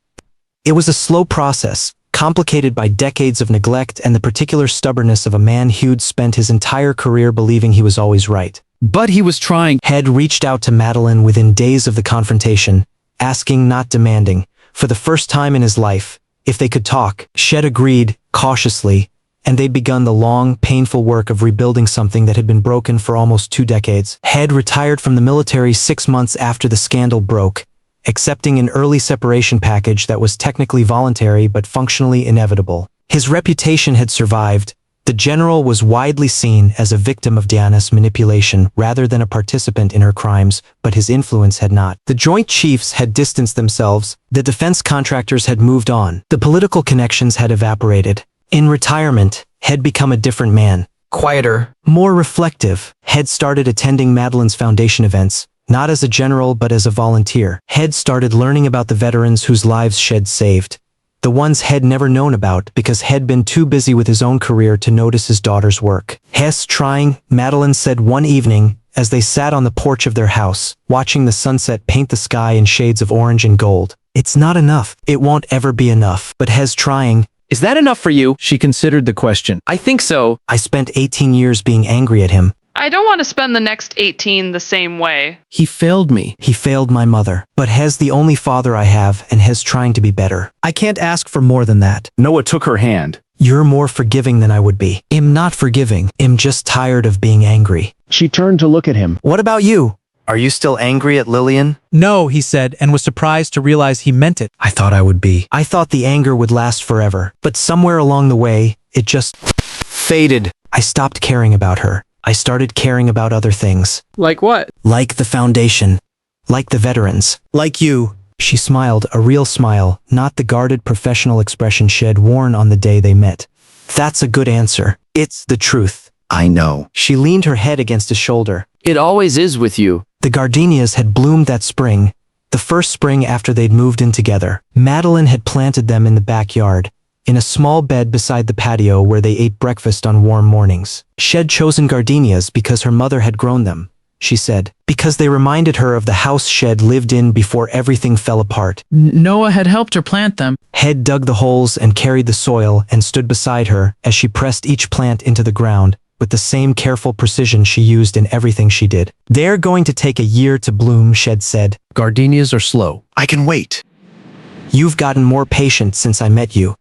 It was a slow process, complicated by decades of neglect and the particular stubbornness of a man who'd spent his entire career believing he was always right. But he was trying. Head reached out to Madeline within days of the confrontation, asking, not demanding, for the first time in his life, if they could talk. Shed agreed, cautiously, and they'd begun the long, painful work of rebuilding something that had been broken for almost 2 decades. Head retired from the military 6 months after the scandal broke, accepting an early separation package that was technically voluntary but functionally inevitable. His reputation had survived. The general was widely seen as a victim of Diana's manipulation rather than a participant in her crimes, but his influence had not. The Joint Chiefs had distanced themselves. The defense contractors had moved on. The political connections had evaporated. In retirement, Head become a different man. Quieter, more reflective. Head started attending Madeline's foundation events, not as a general but as a volunteer. Head started learning about the veterans whose lives Shed saved. The ones Head never known about because Head been too busy with his own career to notice his daughter's work. "Hess trying," Madeline said one evening as they sat on the porch of their house, watching the sunset paint the sky in shades of orange and gold. "It's not enough. It won't ever be enough. But Hes trying." Is that enough for you? She considered the question. I think so. "I spent 18 years being angry at him. I don't want to spend the next 18 the same way. He failed me. He failed my mother. But Hes the only father I have, and Hes trying to be better. I can't ask for more than that." Noah took her hand. "You're more forgiving than I would be." "I'm not forgiving. I'm just tired of being angry." She turned to look at him. "What about you? Are you still angry at Lillian?" "No," he said, and was surprised to realize he meant it. "I thought I would be. I thought the anger would last forever. But somewhere along the way, it just faded. I stopped caring about her. I started caring about other things. Like what? Like the foundation. Like the veterans. Like you." She smiled, a real smile, not the guarded professional expression she'd worn on the day they met. "That's a good answer. It's the truth." I know. She leaned her head against his shoulder. It always is with you. The gardenias had bloomed that spring, the first spring after they'd moved in together. Madeline had planted them in the backyard, in a small bed beside the patio where they ate breakfast on warm mornings. She'd chosen gardenias because her mother had grown them, she said, because they reminded her of the house Shed lived in before everything fell apart. Noah had helped her plant them. Head dug the holes and carried the soil and stood beside her as she pressed each plant into the ground, with the same careful precision she used in everything she did. "They're going to take a year to bloom," Shed said. Gardenias are slow. I can wait. "You've gotten more patient since I met you."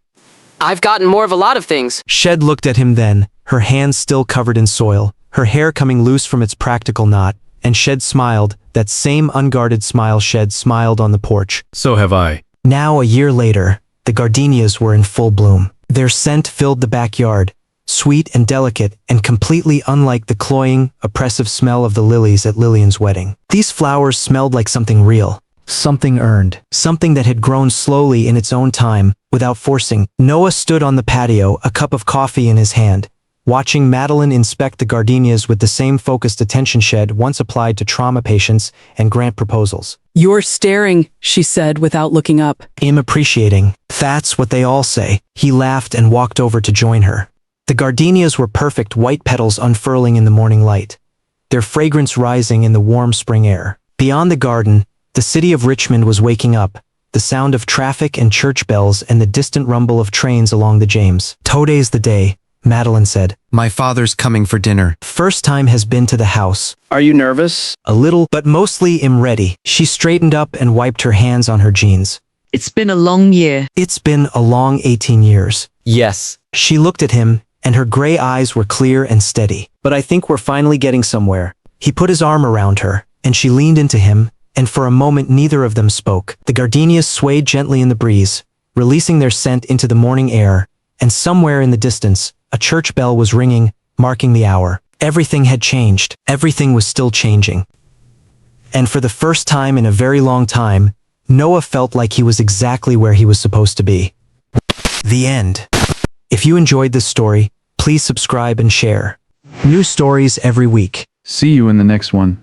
I've gotten more of a lot of things. Shed looked at him then, her hands still covered in soil, her hair coming loose from its practical knot, and Shed smiled, that same unguarded smile Shed smiled on the porch. So have I. Now, a year later, the gardenias were in full bloom. Their scent filled the backyard, sweet and delicate and completely unlike the cloying, oppressive smell of the lilies at Lillian's wedding. These flowers smelled like something real, something earned, something that had grown slowly in its own time, without forcing. Noah stood on the patio, a cup of coffee in his hand, watching Madeline inspect the gardenias with the same focused attention shed once applied to trauma patients and grant proposals. "You're staring," she said without looking up. "I'm appreciating. That's what they all say." He laughed and walked over to join her. The gardenias were perfect white petals unfurling in the morning light, their fragrance rising in the warm spring air. Beyond the garden, the city of Richmond was waking up, the sound of traffic and church bells and the distant rumble of trains along the James. "Today's the day," Madeline said. My father's coming for dinner. "First time has been to the house." Are you nervous? "A little, but mostly I'm ready." She straightened up and wiped her hands on her jeans. It's been a long year. "It's been a long 18 years. Yes. She looked at him, and her gray eyes were clear and steady. "But I think we're finally getting somewhere." He put his arm around her, and she leaned into him, and for a moment neither of them spoke. The gardenias swayed gently in the breeze, releasing their scent into the morning air, and somewhere in the distance, a church bell was ringing, marking the hour. Everything had changed. Everything was still changing. And for the first time in a very long time, Noah felt like he was exactly where he was supposed to be. The end. If you enjoyed this story, please subscribe and share. New stories every week. See you in the next one.